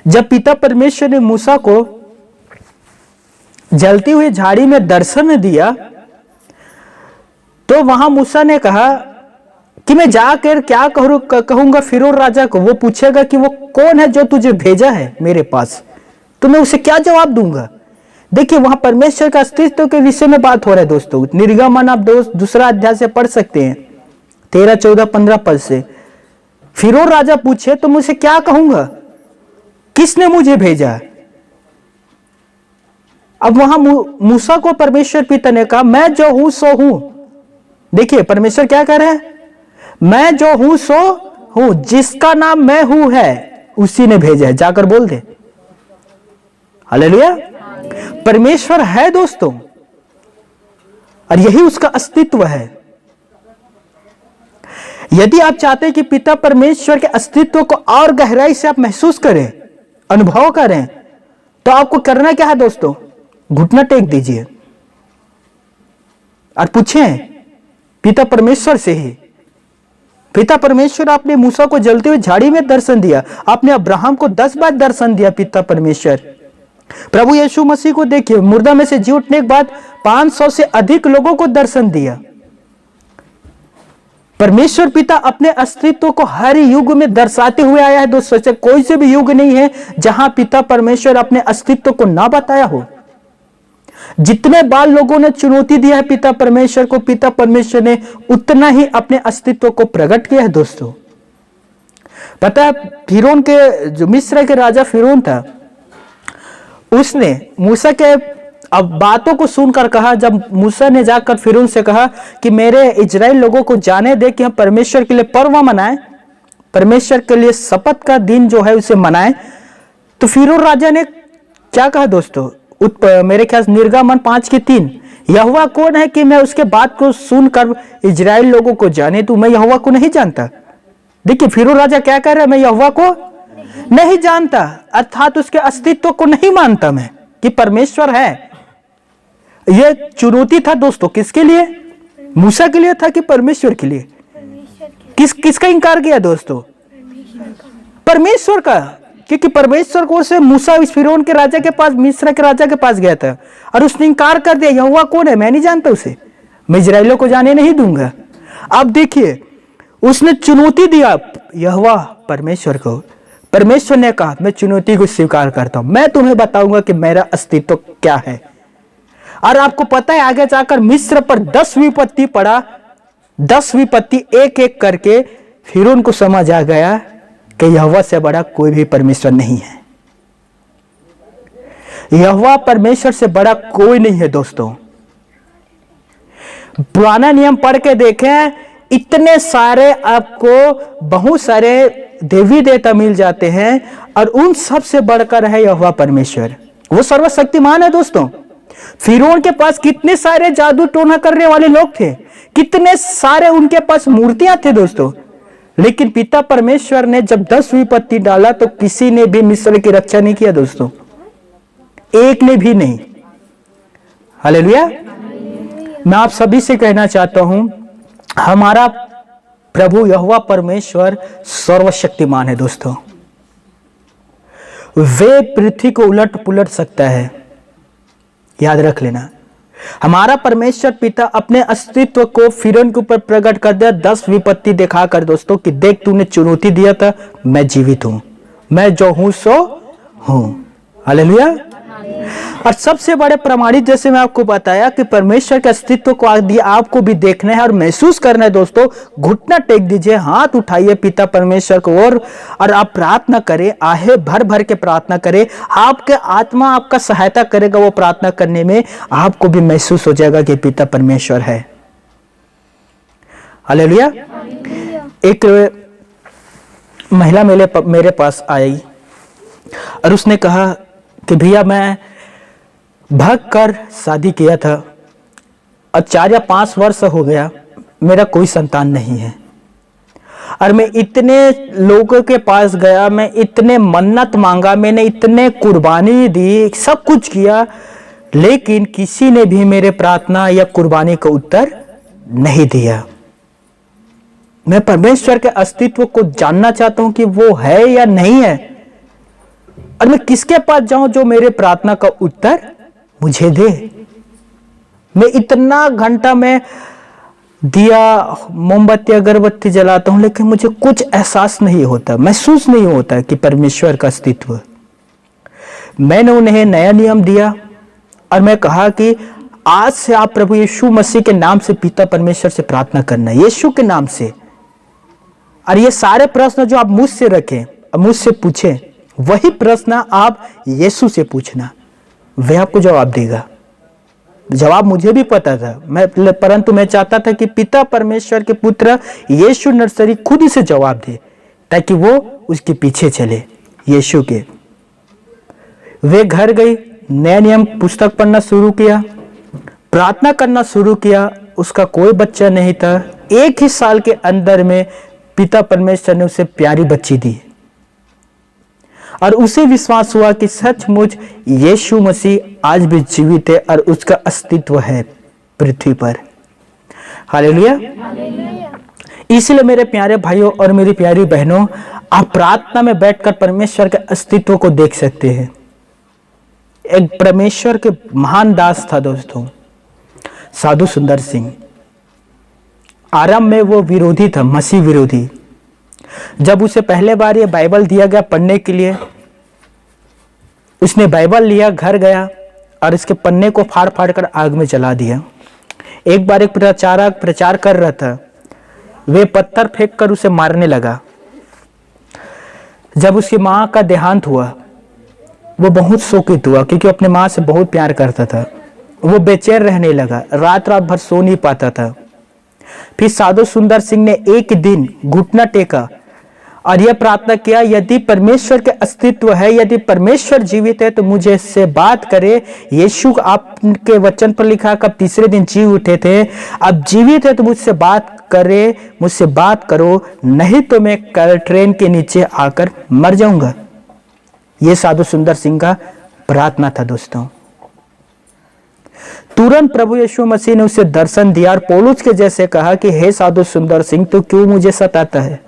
जब पिता परमेश्वर ने मूसा को जलती हुई झाड़ी में दर्शन दिया तो वहां मूसा ने कहा कि मैं जाकर क्या कहूंगा फिरौन राजा को, वो पूछेगा कि वो कौन है जो तुझे भेजा है मेरे पास, तो मैं उसे क्या जवाब दूंगा। देखिए, वहां परमेश्वर का अस्तित्व के विषय में बात हो रहा है दोस्तों। निर्गमन आप दूसरा अध्याय से पढ़ सकते हैं, 13, 14, 15 पद से। फिरौन राजा पूछे तो मुझे क्या कहूंगा, किसने मुझे भेजा? अब वहां मूसा को परमेश्वर पिता ने कहा, मैं जो हूं सो हूं। देखिए, परमेश्वर क्या कह रहे हैं? मैं जो हूं सो हूं, जिसका नाम मैं हूं है उसी ने भेजा है, जाकर बोल दे। हालेलुया। परमेश्वर है दोस्तों, और यही उसका अस्तित्व है। यदि आप चाहते हैं कि पिता परमेश्वर के अस्तित्व को और गहराई से आप महसूस करें, अनुभव करें, तो आपको करना क्या है दोस्तों? घुटना टेक दीजिए और पूछें पिता परमेश्वर से ही। पिता परमेश्वर, आपने मूसा को जलते हुए झाड़ी में दर्शन दिया, आपने अब्राहम को 10 बार दर्शन दिया। पिता परमेश्वर प्रभु यीशु मसीह को देखिए, मुर्दा में से जी उठने के बाद 500 से अधिक लोगों को दर्शन दिया। परमेश्वर पिता अपने अस्तित्व को हर युग में दर्शाते हुए आया है दोस्तों। कोई से भी युग नहीं है जहां पिता परमेश्वर अपने अस्तित्व को ना बताया हो। जितने बार लोगों ने चुनौती दिया है पिता परमेश्वर को, पिता परमेश्वर ने उतना ही अपने अस्तित्व को प्रकट किया है दोस्तों। पता है, फिरौन के जो मिस्र के राजा फिरौन था, उसने मूसा के अब बातों को सुनकर कहा, जब मूसा ने जाकर फिरौन से कहा कि मेरे इजराइल लोगों को जाने दे कि हम परमेश्वर के लिए पर्व मनाएं, परमेश्वर के लिए शपथ का दिन जो है उसे मनाएं, तो फिरौन राजा ने क्या कहा दोस्तों, मेरे ख्याल निर्गमन 5:3, यहोवा कौन है कि मैं उसके बात को सुनकर इजराइल लोगों को जाने दूं, मैं यहोवा को नहीं जानता। देखिए फिरौन राजा क्या कह रहा है, मैं यहोवा को नहीं जानता, अर्थात उसके अस्तित्व को नहीं मानता मैं कि परमेश्वर है। यह चुनौती था दोस्तों, किसके लिए? मूसा के लिए था कि परमेश्वर के लिए? किसका इंकार किया दोस्तों? परमेश्वर का, क्योंकि परमेश्वर को से मूसा इस फिरौन के राजा के पास, मिस्र के राजा के पास गया था और उसने इंकार कर दिया, यहोवा कौन है, मैं नहीं जानता उसे, मैं इजराइलियों को जाने नहीं दूंगा। अब देखिए उसने चुनौती दिया यहोवा परमेश्वर को, परमेश्वर ने कहा मैं चुनौती को स्वीकार करता हूं, मैं तुम्हें बताऊंगा कि मेरा अस्तित्व क्या है। और आपको पता है आगे जाकर मिस्र पर 10 विपत्ति पड़ा, 10 विपत्ति एक एक करके फिरौन को समझ आ गया कि यहोवा से बड़ा कोई भी परमेश्वर नहीं है, यहोवा परमेश्वर से बड़ा कोई नहीं है दोस्तों। पुराना नियम पढ़ के देखें, इतने सारे आपको बहुत सारे देवी देवता मिल जाते हैं और उन सब से बढ़कर है यहोवा परमेश्वर, वो सर्वशक्तिमान है दोस्तों। फिरौन के पास कितने सारे जादू टोना करने वाले लोग थे, कितने सारे उनके पास मूर्तियां थे दोस्तों, लेकिन पिता परमेश्वर ने जब 10 विपत्ति डाला तो किसी ने भी मिस्र की रक्षा नहीं किया दोस्तों, एक ने भी नहीं। हालेलुया। मैं आप सभी से कहना चाहता हूं, हमारा प्रभु यहोवा परमेश्वर सर्वशक्तिमान है दोस्तों, वे पृथ्वी को उलट पुलट सकता है, याद रख लेना। हमारा परमेश्वर पिता अपने अस्तित्व को फिरौन के ऊपर प्रकट कर दिया 10 विपत्ति दिखाकर दोस्तों कि देख तूने चुनौती दिया था, मैं जीवित हूं, मैं जो हूं सो हूं। हालेलुया। और सबसे बड़े प्रमाणित, जैसे मैं आपको बताया कि परमेश्वर के अस्तित्व को आपको भी देखना है और महसूस करना है दोस्तों, घुटना टेक दीजिए, हाथ उठाइए पिता परमेश्वर को और आप प्रार्थना करें, आहे भर भर के प्रार्थना करें, आपके आत्मा आपका सहायता करेगा वो प्रार्थना करने में, आपको भी महसूस हो जाएगा कि पिता परमेश्वर है। हालेलुया। एक महिला मेरे पास आई और उसने कहा कि भैया मैं भाग कर शादी किया था और 4 या 5 वर्ष हो गया, मेरा कोई संतान नहीं है, और मैं इतने लोगों के पास गया, मैं इतने मन्नत मांगा, मैंने इतने कुर्बानी दी, सब कुछ किया, लेकिन किसी ने भी मेरे प्रार्थना या कुर्बानी का उत्तर नहीं दिया। मैं परमेश्वर के अस्तित्व को जानना चाहता हूं कि वो है या नहीं है, और मैं किसके पास जाऊं जो मेरे प्रार्थना का उत्तर मुझे दे। मैं इतना घंटा में दिया मोमबत्ती अगरबत्ती जलाता हूं, लेकिन मुझे कुछ एहसास नहीं होता, महसूस नहीं होता कि परमेश्वर का अस्तित्व। मैंने उन्हें नया नियम दिया और मैं कहा कि आज से आप प्रभु यीशु मसीह के नाम से पिता परमेश्वर से प्रार्थना करना, यीशु के नाम से। और ये सारे प्रश्न जो आप मुझसे रखें और मुझसे पूछें, वही प्रश्न आप यीशु से पूछना, वह आपको जवाब देगा। जवाब मुझे भी पता था, परंतु मैं चाहता था कि पिता परमेश्वर के पुत्र यीशु नर्सरी खुद ही से जवाब दे, ताकि वो उसके पीछे चले यीशु के। वे घर गई, नया नियम पुस्तक पढ़ना शुरू किया, प्रार्थना करना शुरू किया, उसका कोई बच्चा नहीं था। 1 ही साल के अंदर में पिता परमेश्वर ने उसे प्यारी बच्ची दी और उसे विश्वास हुआ कि सचमुच यीशु मसीह आज भी जीवित है और उसका अस्तित्व है पृथ्वी पर। हालेलुया। इसलिए मेरे प्यारे भाइयों और मेरी प्यारी बहनों, आप प्रार्थना में बैठकर परमेश्वर के अस्तित्व को देख सकते हैं। एक परमेश्वर के महान दास था दोस्तों, साधु सुंदर सिंह। आरंभ में वो विरोधी था, मसीह विरोधी। जब उसे पहले बार ये बाइबल दिया गया पढ़ने के लिए, उसने बाइबल लिया, घर गया और इसके पन्ने को फाड़ फाड़ कर आग में जला दिया। एक बार एक प्रचारक प्रचार कर रहा था, वे पत्थर फेंक कर उसे मारने लगा। जब उसकी माँ का देहांत हुआ, वो बहुत शोकित हुआ क्योंकि अपने माँ से बहुत प्यार करता था। वो बेचैन रहने लगा, रात रात भर सो नहीं पाता था। फिर साधु सुंदर सिंह ने एक दिन घुटना टेका और यह प्रार्थना किया, यदि परमेश्वर के अस्तित्व है, यदि परमेश्वर जीवित है तो मुझे इससे बात करे। यीशु आपके वचन पर लिखा कब तीसरे दिन जी उठे थे, अब जीवित है तो मुझसे बात करे, मुझसे बात करो, नहीं तो मैं कल ट्रेन के नीचे आकर मर जाऊंगा। यह साधु सुंदर सिंह का प्रार्थना था दोस्तों। तुरंत प्रभु यीशु मसीह ने उसे दर्शन दिया और पौलुस के जैसे कहा कि हे साधु सुंदर सिंह, तू क्यों मुझे सताता है।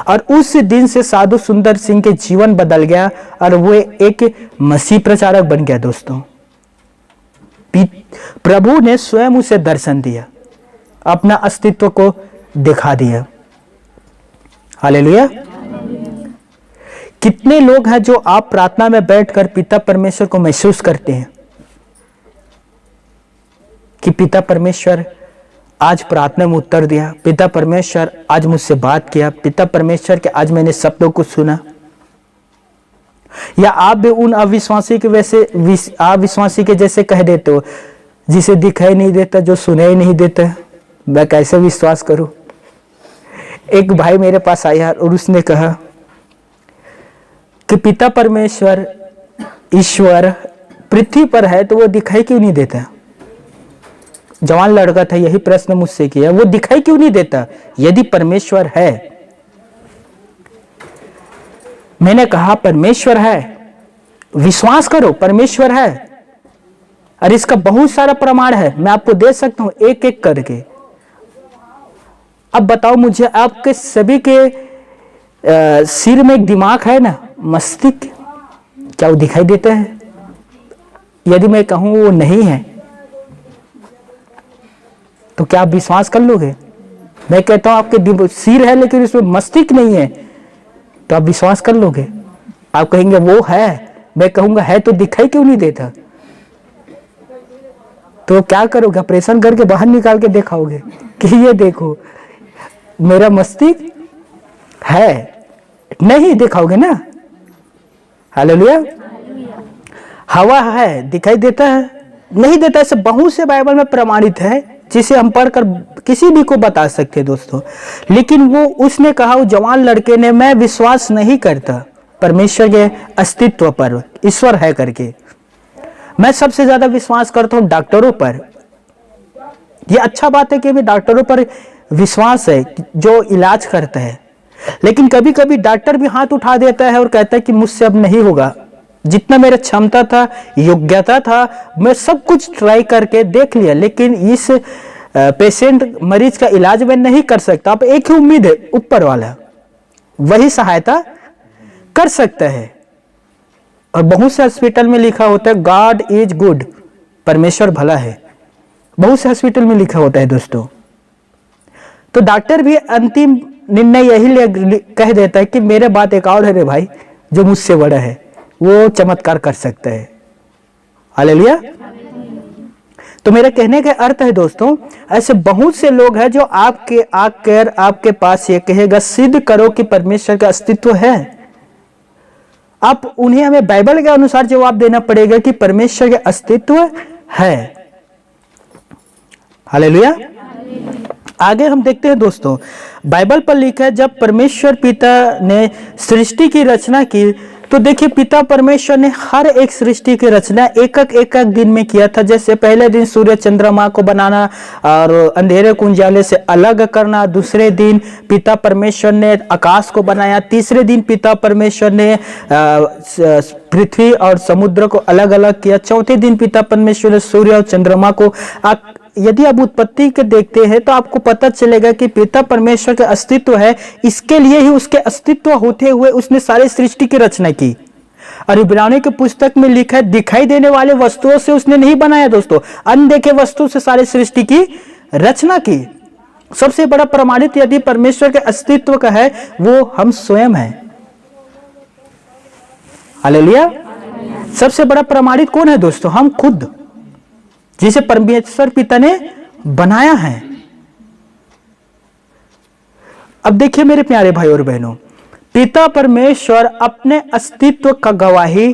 और उस दिन से साधु सुंदर सिंह के जीवन बदल गया और वो एक मसीह प्रचारक बन गया दोस्तों। प्रभु ने स्वयं उसे दर्शन दिया, अपना अस्तित्व को दिखा दिया। हालेलुया। कितने लोग हैं जो आप प्रार्थना में बैठकर पिता परमेश्वर को महसूस करते हैं कि पिता परमेश्वर आज प्रार्थना में उत्तर दिया, पिता परमेश्वर आज मुझसे बात किया, पिता परमेश्वर के आज मैंने शब्दों को सुना। या आप भी उन अविश्वासी के वैसे अविश्वासी के जैसे कह देते हो, जिसे दिखाई नहीं देता, जो सुनाई नहीं देता, मैं कैसे विश्वास करूं। एक भाई मेरे पास आया और उसने कहा कि पिता परमेश्वर ईश्वर पृथ्वी पर है तो वो दिखाई क्यों नहीं देता। जवान लड़का था, यही प्रश्न मुझसे किया, वो दिखाई क्यों नहीं देता यदि परमेश्वर है। मैंने कहा परमेश्वर है, विश्वास करो परमेश्वर है, और इसका बहुत सारा प्रमाण है, मैं आपको दे सकता हूं एक एक करके। अब बताओ मुझे, आपके सभी के सिर में एक दिमाग है ना, मस्तिष्क, क्या वो दिखाई देता है। यदि मैं कहूं वो नहीं है तो क्या आप विश्वास कर लोगे। मैं कहता हूं आपके सिर है लेकिन उसमें मस्तिष्क नहीं है, तो आप विश्वास कर लोगे। आप कहेंगे वो है, मैं कहूंगा है तो दिखाई क्यों नहीं देता। तो क्या करोगे, ऑपरेशन करके बाहर निकाल के दिखाओगे कि ये देखो मेरा मस्तिष्क है, नहीं दिखाओगे ना। हालेलुया। हवा है, दिखाई देता है, नहीं देता। ऐसे बहुत से बाइबल में प्रमाणित है जिसे हम पढ़कर किसी भी को बता सकते हैं दोस्तों। लेकिन वो उसने कहा, वो जवान लड़के ने, मैं विश्वास नहीं करता परमेश्वर के अस्तित्व पर, ईश्वर है करके। मैं सबसे ज्यादा विश्वास करता हूं डॉक्टरों पर। यह अच्छा बात है कि भी डॉक्टरों पर विश्वास है जो इलाज करता है, लेकिन कभी कभी डॉक्टर भी हाथ उठा देता है और कहता है कि मुझसे अब नहीं होगा, जितना मेरा क्षमता था, योग्यता था, मैं सब कुछ ट्राई करके देख लिया, लेकिन इस पेशेंट मरीज का इलाज मैं नहीं कर सकता। अब एक ही उम्मीद है, ऊपर वाला, वही सहायता कर सकता है। और बहुत से हॉस्पिटल में लिखा होता है गॉड इज गुड, परमेश्वर भला है, बहुत से हॉस्पिटल में लिखा होता है दोस्तों। तो डॉक्टर भी अंतिम निर्णय यही कह देता है कि मेरे बात एक और है रे भाई, जो मुझसे बड़ा है, वो चमत्कार कर सकता है। हालेलुया। तो मेरे कहने का अर्थ है दोस्तों, ऐसे बहुत से लोग हैं जो आपके आकर आपके पास ये कहेगा सिद्ध करो कि परमेश्वर का अस्तित्व है। आप उन्हें हमें बाइबल के अनुसार जवाब देना पड़ेगा कि परमेश्वर का अस्तित्व है। हालेलुया। आगे हम देखते हैं दोस्तों, बाइबल पर लिखा है जब परमेश्वर पिता ने सृष्टि की रचना की, तो देखिए पिता परमेश्वर ने हर एक सृष्टि की रचना एक एक दिन में किया था। जैसे पहले दिन सूर्य चंद्रमा को बनाना और अंधेरे को उजाले से अलग करना, दूसरे दिन पिता परमेश्वर ने आकाश को बनाया, तीसरे दिन पिता परमेश्वर ने पृथ्वी और समुद्र को अलग अलग किया, चौथे दिन पिता परमेश्वर ने सूर्य और चंद्रमा को। यदि आप उत्पत्ति के देखते हैं तो आपको पता चलेगा कि पिता परमेश्वर का अस्तित्व है, इसके लिए ही उसके अस्तित्व होते हुए उसने सारी सृष्टि की रचना की। और इब्रानी की पुस्तक में लिखा है दिखाई देने वाले वस्तुओं से उसने नहीं बनाया दोस्तों, अनदेखे वस्तु से सारी सृष्टि की रचना की। सबसे बड़ा प्रमाणित यदि परमेश्वर के अस्तित्व का है वो हम स्वयं हैं। हालेलुया। सबसे बड़ा प्रमाणित कौन है दोस्तों? हम खुद, जिसे परमेश्वर पिता ने बनाया है। अब देखिए मेरे प्यारे भाई और बहनों, पिता परमेश्वर अपने अस्तित्व का गवाही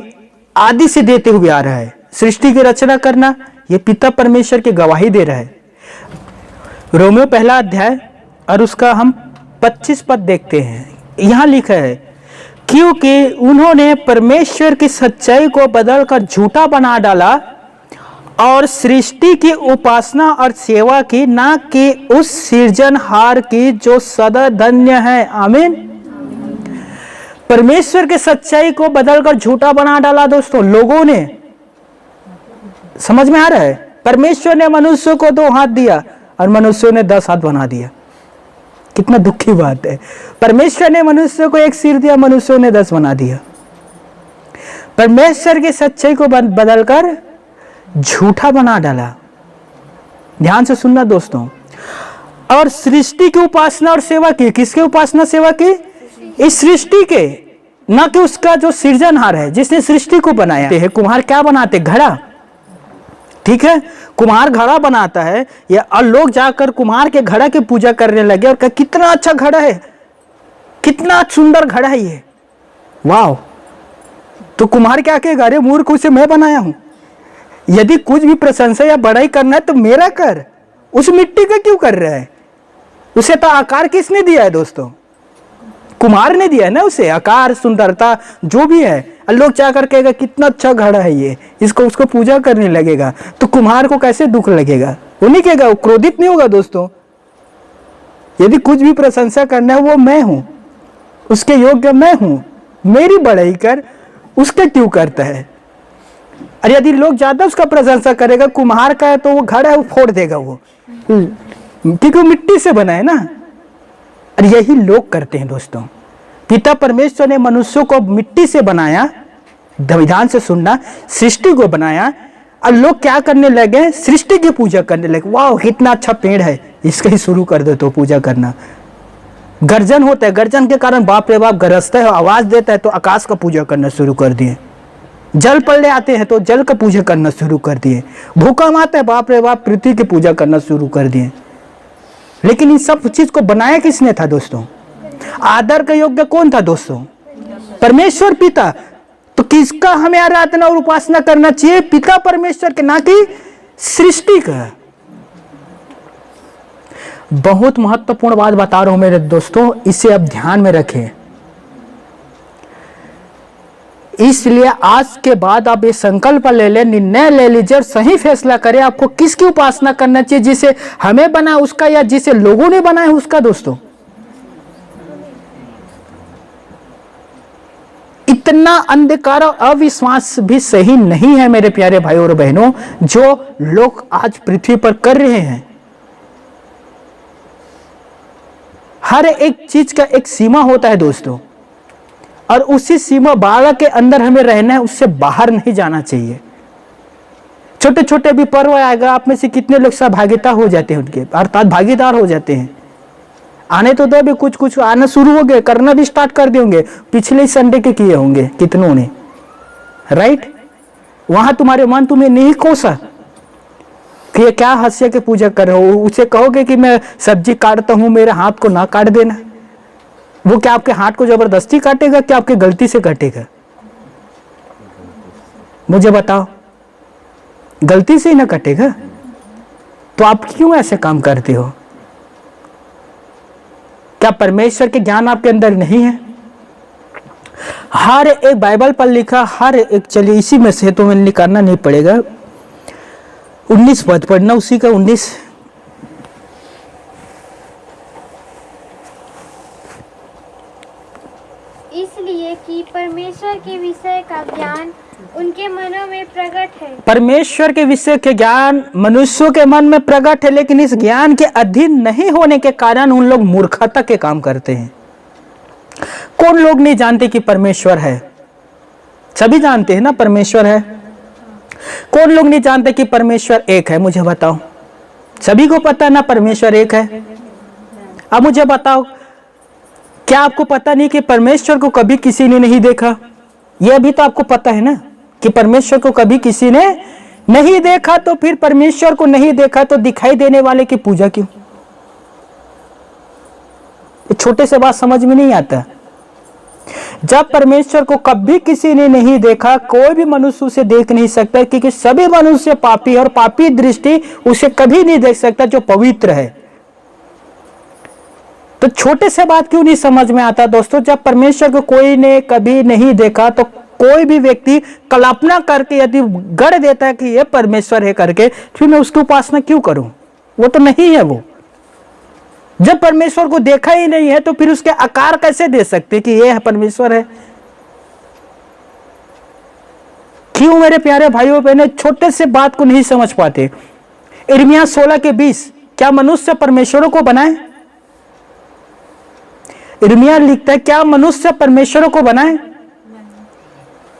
आदि से देते हुए आ रहा है। सृष्टि की रचना करना, यह पिता परमेश्वर की गवाही दे रहा है। रोमियो पहला अध्याय और उसका हम 25 पद देखते हैं। यहां लिखा है, क्योंकि उन्होंने परमेश्वर की सच्चाई को बदलकर झूठा बना डाला और सृष्टि की उपासना और सेवा की, ना कि उस सृजनहार की जो सदा धन्य है। आमीन। परमेश्वर की सच्चाई को बदलकर झूठा बना डाला दोस्तों लोगों ने। समझ में आ रहा है? परमेश्वर ने मनुष्य को 2 हाथ दिया और मनुष्यों ने 10 हाथ बना दिया। कितना दुखी बात है। परमेश्वर ने मनुष्य को 1 सिर दिया, मनुष्यों ने 10 बना दिया। परमेश्वर की सच्चाई को बदलकर झूठा बना डाला। ध्यान से सुनना दोस्तों। और सृष्टि की उपासना और सेवा की। किसके उपासना सेवा की? इस सृष्टि के, ना कि उसका जो सृजनहार है, जिसने सृष्टि को बनाया है। कुम्हार क्या बनाते? घड़ा। ठीक है, कुम्हार घड़ा बनाता है या, और लोग जाकर कुम्हार के घड़ा की पूजा करने लगे और कहा कितना अच्छा घड़ा है, कितना सुंदर घड़ा है ये, वाह। तो कुम्हार क्या कहेगा? अरे मूर्ख, उसे मैं बनाया हूं। यदि कुछ भी प्रशंसा या बड़ाई करना है तो मेरा कर, उस मिट्टी का क्यों कर रहा है? उसे तो आकार किसने दिया है दोस्तों? कुम्हार ने दिया है ना उसे आकार, सुंदरता जो भी है। लोग जाकर कहेगा कितना अच्छा घड़ा है ये, इसको उसको पूजा करने लगेगा। तो कुम्हार को कैसे दुख लगेगा? वो नहीं कहेगा, वो क्रोधित नहीं होगा दोस्तों। यदि कुछ भी प्रशंसा करना है वो मैं हूं, उसके योग्य मैं हूं, मेरी बड़ाई कर, उसका क्यों करता है? और यदि लोग ज्यादा उसका प्रशंसा करेगा, कुम्हार का है तो वो घड़ा है वो फोड़ देगा वो, क्योंकि वो मिट्टी से बना है ना। और यही लोग करते हैं दोस्तों। पिता परमेश्वर ने मनुष्यों को मिट्टी से बनाया, ध्यान से सुनना, सृष्टि को बनाया, और लोग क्या करने लगे? सृष्टि की पूजा करने लगे। वाह कितना अच्छा पेड़ है, इसका ही शुरू कर दो तो पूजा करना। गर्जन होता है, गर्जन के कारण बाप रे बाप गरजता है, आवाज देता है तो आकाश का पूजा करना शुरू कर दिए। जल पल्ले आते हैं तो जल का पूजा करना शुरू कर दिए। भूकंप आता है, बाप रे बाप पृथ्वी की पूजा करना शुरू कर दिए। लेकिन इन सब चीज को बनाया किसने था दोस्तों? आदर का योग्य कौन था दोस्तों? परमेश्वर पिता। तो किसका हमें आराधना और उपासना करना चाहिए? पिता परमेश्वर के, ना कि सृष्टि का। बहुत महत्वपूर्ण बात बता रहा हूं मेरे दोस्तों, इसे अब ध्यान में रखें। इसलिए आज के बाद आप ये संकल्प ले लें, निर्णय ले लीजिए और सही फैसला करें आपको किसकी उपासना करना चाहिए, जिसे हमें बना उसका या जिसे लोगों ने बनाया उसका। दोस्तों इतना अंधकार और अविश्वास भी सही नहीं है मेरे प्यारे भाई और बहनों, जो लोग आज पृथ्वी पर कर रहे हैं। हर एक चीज का एक सीमा होता है दोस्तों, और उसी सीमा बाड़ा के अंदर हमें रहना है, उससे बाहर नहीं जाना चाहिए। छोटे छोटे भी पर्व आएगा, आप में से कितने लोग सहभागिता हो जाते हैं उनके, अर्थात भागीदार हो जाते हैं। आने तो दो, भी कुछ कुछ आना शुरू हो गए, करना भी स्टार्ट कर देंगे। पिछले संडे के किए होंगे कितनों ने, राइट? वहां तुम्हारे मन तुम्हें नहीं कोसा कि ये क्या हास्य के पूजा कर रहे हो। उसे कहोगे कि मैं सब्जी काटता हूं, मेरे हाथ को ना काट देना। वो क्या आपके हाथ को जबरदस्ती काटेगा, क्या आपके गलती से काटेगा? मुझे बताओ, गलती से ही ना काटेगा। तो आप क्यों ऐसे काम करते हो? क्या परमेश्वर के ज्ञान आपके अंदर नहीं है? हर एक बाइबल पर लिखा, हर एक, चलिए इसी में से तो मैंने निकालना नहीं पड़ेगा, 19 पद पढ़ना, उसी का 19। इसलिए कि परमेश्वर के विषय का ज्ञान उनके मनों में प्रकट है। परमेश्वर के विषय के ज्ञान मनुष्यों के मन में प्रकट है, लेकिन इस ज्ञान के अधीन नहीं होने के कारण उन लोग मूर्खता के काम करते हैं। कौन लोग नहीं जानते कि परमेश्वर है? सभी जानते हैं ना परमेश्वर है। कौन लोग नहीं जानते कि परमेश्वर एक है? मुझे बताओ। सभी को पता ना परमेश्वर एक है। अब मुझे बताओ, क्या आपको पता नहीं कि परमेश्वर को कभी किसी ने नहीं देखा? यह भी तो आपको पता है ना कि परमेश्वर को कभी किसी ने नहीं देखा, तो फिर परमेश्वर को नहीं देखा तो दिखाई देने वाले की पूजा क्यों? छोटे से बात समझ में नहीं आता। जब परमेश्वर को कभी किसी ने नहीं देखा, कोई भी मनुष्य उसे देख नहीं सकता, क्योंकि सभी मनुष्य पापी और पापी दृष्टि उसे कभी नहीं देख सकता जो पवित्र है। तो छोटे से बात क्यों नहीं समझ में आता दोस्तों? जब परमेश्वर को कोई ने कभी नहीं देखा तो कोई भी व्यक्ति कल्पना करके यदि गढ़ देता है कि यह परमेश्वर है करके, फिर मैं उसकी उपासना क्यों करूं? वो तो नहीं है। वो जब परमेश्वर को देखा ही नहीं है तो फिर उसके आकार कैसे दे सकते कि यह परमेश्वर है? क्यों मेरे प्यारे भाइयों बहनों छोटे से बात को नहीं समझ पाते? यिर्मयाह 16:20, क्या मनुष्य परमेश्वरों को बनाए? यिर्मयाह लिखता है, क्या मनुष्य परमेश्वरों को बनाए?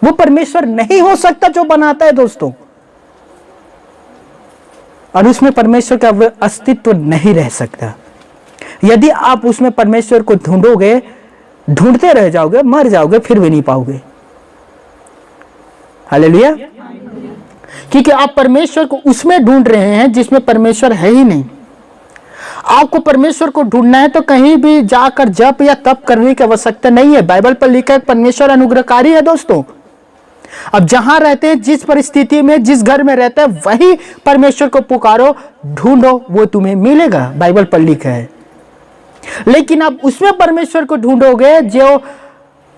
वो परमेश्वर नहीं हो सकता जो बनाता है दोस्तों, और उसमें परमेश्वर का अस्तित्व नहीं रह सकता। यदि आप उसमें परमेश्वर को ढूंढोगे, ढूंढते रह जाओगे, मर जाओगे, फिर भी नहीं पाओगे। हालेलुया। क्योंकि आप परमेश्वर को उसमें ढूंढ रहे हैं जिसमें परमेश्वर है ही नहीं। आपको परमेश्वर को ढूंढना है तो कहीं भी जाकर जप या तप करने की आवश्यकता नहीं है। बाइबल पर लिखा है परमेश्वर अनुग्रहकारी है दोस्तों। अब जहां रहते हैं, जिस परिस्थिति में, जिस घर में रहते हैं, वही परमेश्वर को पुकारो, ढूंढो, वो तुम्हें मिलेगा। बाइबल पर लिखा है। लेकिन आप उसमें परमेश्वर को ढूंढोगे जो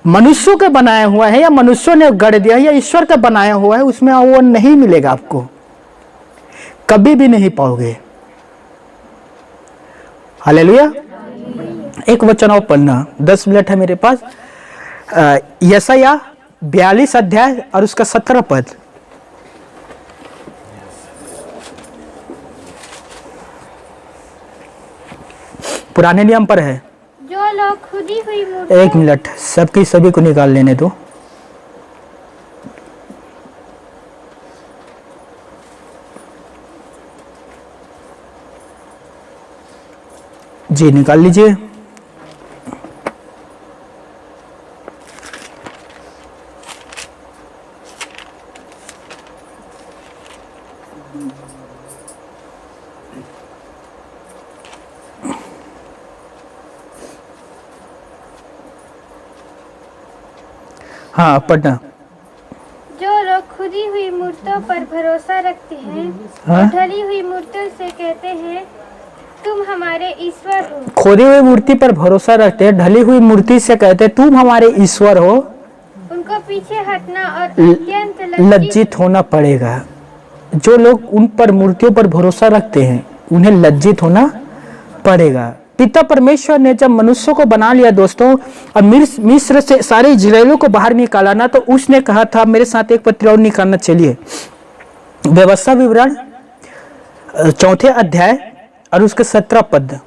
मनुष्यों के बनाया हुआ है, या मनुष्यों ने गढ़ दिया है, या ईश्वर का बनाया हुआ है, उसमें वो नहीं मिलेगा। आपको कभी भी नहीं पाओगे। हालेलुया। एक वचन और पढ़ना, 10 मिनट है मेरे पास। यशायाह 42 अध्याय और उसका 17 पद। पुराने नियम पर है। जो लोग खुदी हुई मूर्ति, एक मिनट, सबकी सभी को निकाल लेने दो। जी निकाल लीजिए। हाँ पढ़ना। जो लोग खुदी हुई मूर्तियों पर भरोसा रखते हैं, हाँ? और ढली हुई मूर्तियों से कहते हैं तुम हमारे ईश्वर हो। खोदी हुई मूर्ति पर भरोसा रखते हैं, ढली हुई मूर्ति से कहते हैं तुम हमारे ईश्वर हो, उनको पीछे हटना और अत्यंत लज्जित होना पड़ेगा। जो लोग उन पर मूर्तियों पर भरोसा रखते हैं उन्हें लज्जित होना पड़ेगा। पिता परमेश्वर ने जब मनुष्यों को बना लिया दोस्तों, और मिस्र से सारे इजरायलियों को बाहर निकाला ना, तो उसने कहा था मेरे साथ एक पत्र और निकालना। चलिए व्यवस्था विवरण 4 अध्याय और उसके 17 पद,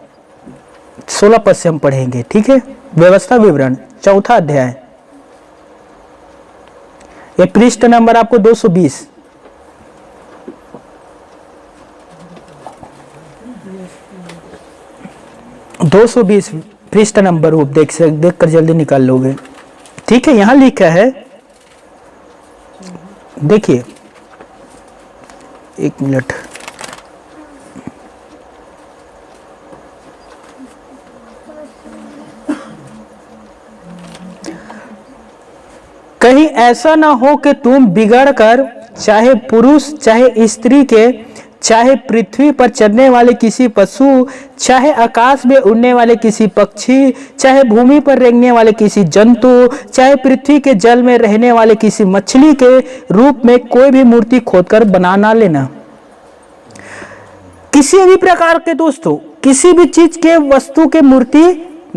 16 पद से हम पढ़ेंगे। ठीक है, व्यवस्था विवरण 4 अध्याय, ये पृष्ठ नंबर आपको 220। पृष्ठ नंबर वो देख कर जल्दी निकाल लोगे। ठीक है, यहां लिखा है, देखिए एक मिनट, कहीं ऐसा ना हो कि तुम बिगड़ कर चाहे पुरुष चाहे स्त्री के, चाहे पृथ्वी पर चलने वाले किसी पशु, चाहे आकाश में उड़ने वाले किसी पक्षी, चाहे भूमि पर रेंगने वाले किसी जंतु, चाहे पृथ्वी के जल में रहने वाले किसी मछली के रूप में कोई भी मूर्ति खोदकर बना ना लेना। किसी भी प्रकार के दोस्तों, किसी भी चीज के वस्तु के मूर्ति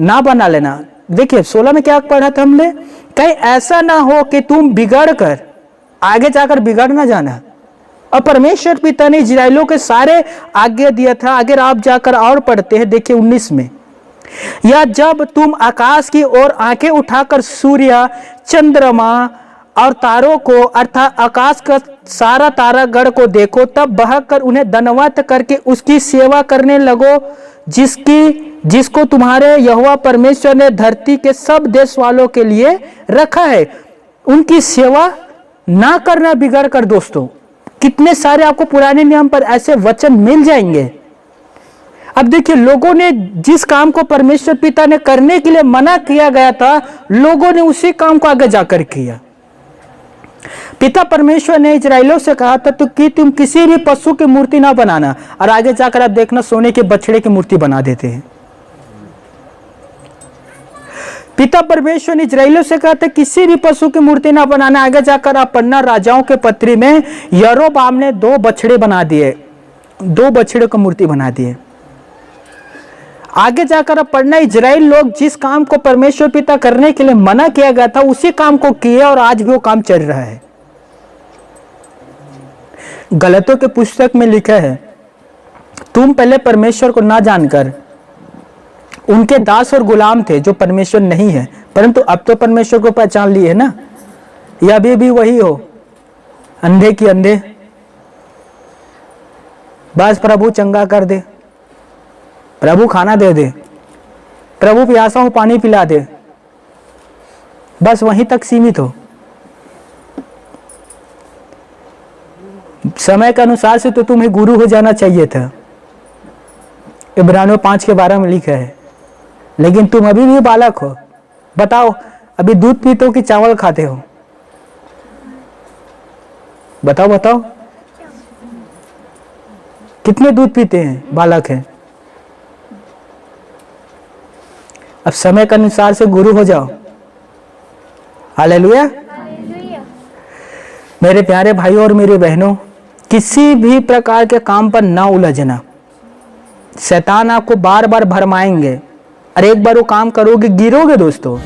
ना बना लेना। देखिए 16 में क्या पढ़ा था हमने, कहीं ऐसा ना हो कि तुम बिगड़ कर आगे जाकर बिगड़ ना जाना। और परमेश्वर पिता ने इजराइलों के सारे आज्ञा दिया था। आगे आप जाकर और पढ़ते हैं, देखिए 19 में, या जब तुम आकाश की ओर आंखें उठाकर सूर्य, चंद्रमा और तारों को अर्थात आकाश का सारा तारागण को देखो, तब बहकर उन्हें दंडवत करके उसकी सेवा करने लगो, जिसको तुम्हारे यहोवा परमेश्वर ने धरती के सब देश वालों के लिए रखा है। उनकी सेवा ना करना बिगड़ कर। दोस्तों, कितने सारे आपको पुराने नियम पर ऐसे वचन मिल जाएंगे। अब देखिए, लोगों ने जिस काम को परमेश्वर पिता ने करने के लिए मना किया गया था, लोगों ने उसी काम को आगे जाकर किया। पिता परमेश्वर ने इजराइलियों से कहा था तो कि तुम किसी भी पशु की मूर्ति ना बनाना, और आगे जाकर आप देखना सोने के बछड़े की मूर्ति बना देते हैं। पिता परमेश्वर ने इजराइलियों से कहा था किसी भी पशु की मूर्ति ना बनाना। आगे जाकर आप पढ़ना राजाओं के पत्री में, यरोबाम ने 2 बछड़े बना दिए, 2 बछड़े की मूर्ति बना दिए। आगे जाकर अब पढ़ना, इजराइल लोग जिस काम को परमेश्वर पिता करने के लिए मना किया गया था उसी काम को किए, और आज भी वो काम चल रहा है। गलतियों के पुस्तक में लिखा है, तुम पहले परमेश्वर को ना जानकर उनके दास और गुलाम थे जो परमेश्वर नहीं है, परंतु अब तो परमेश्वर को पहचान लिए है ना। या अभी भी वही हो, अंधे की अंधे, बस प्रभु चंगा कर दे, प्रभु खाना दे दे, प्रभु प्यासा हूं पानी पिला दे, बस वहीं तक सीमित हो। समय के अनुसार से तो तुम्हें गुरु हो जाना चाहिए था, इब्रानियों 5:12 में लिखा है, लेकिन तुम अभी भी बालक हो। बताओ, अभी दूध पीते हो कि चावल खाते हो? बताओ बताओ, कितने दूध पीते हैं? बालक है। अब समय के अनुसार से गुरु हो जाओ। हालेलुया। मेरे प्यारे भाइयों और मेरी बहनों, किसी भी प्रकार के काम पर ना उलझना। शैतान आपको बार बार भरमाएंगे, और एक बार वो काम करोगे गिरोगे दोस्तों।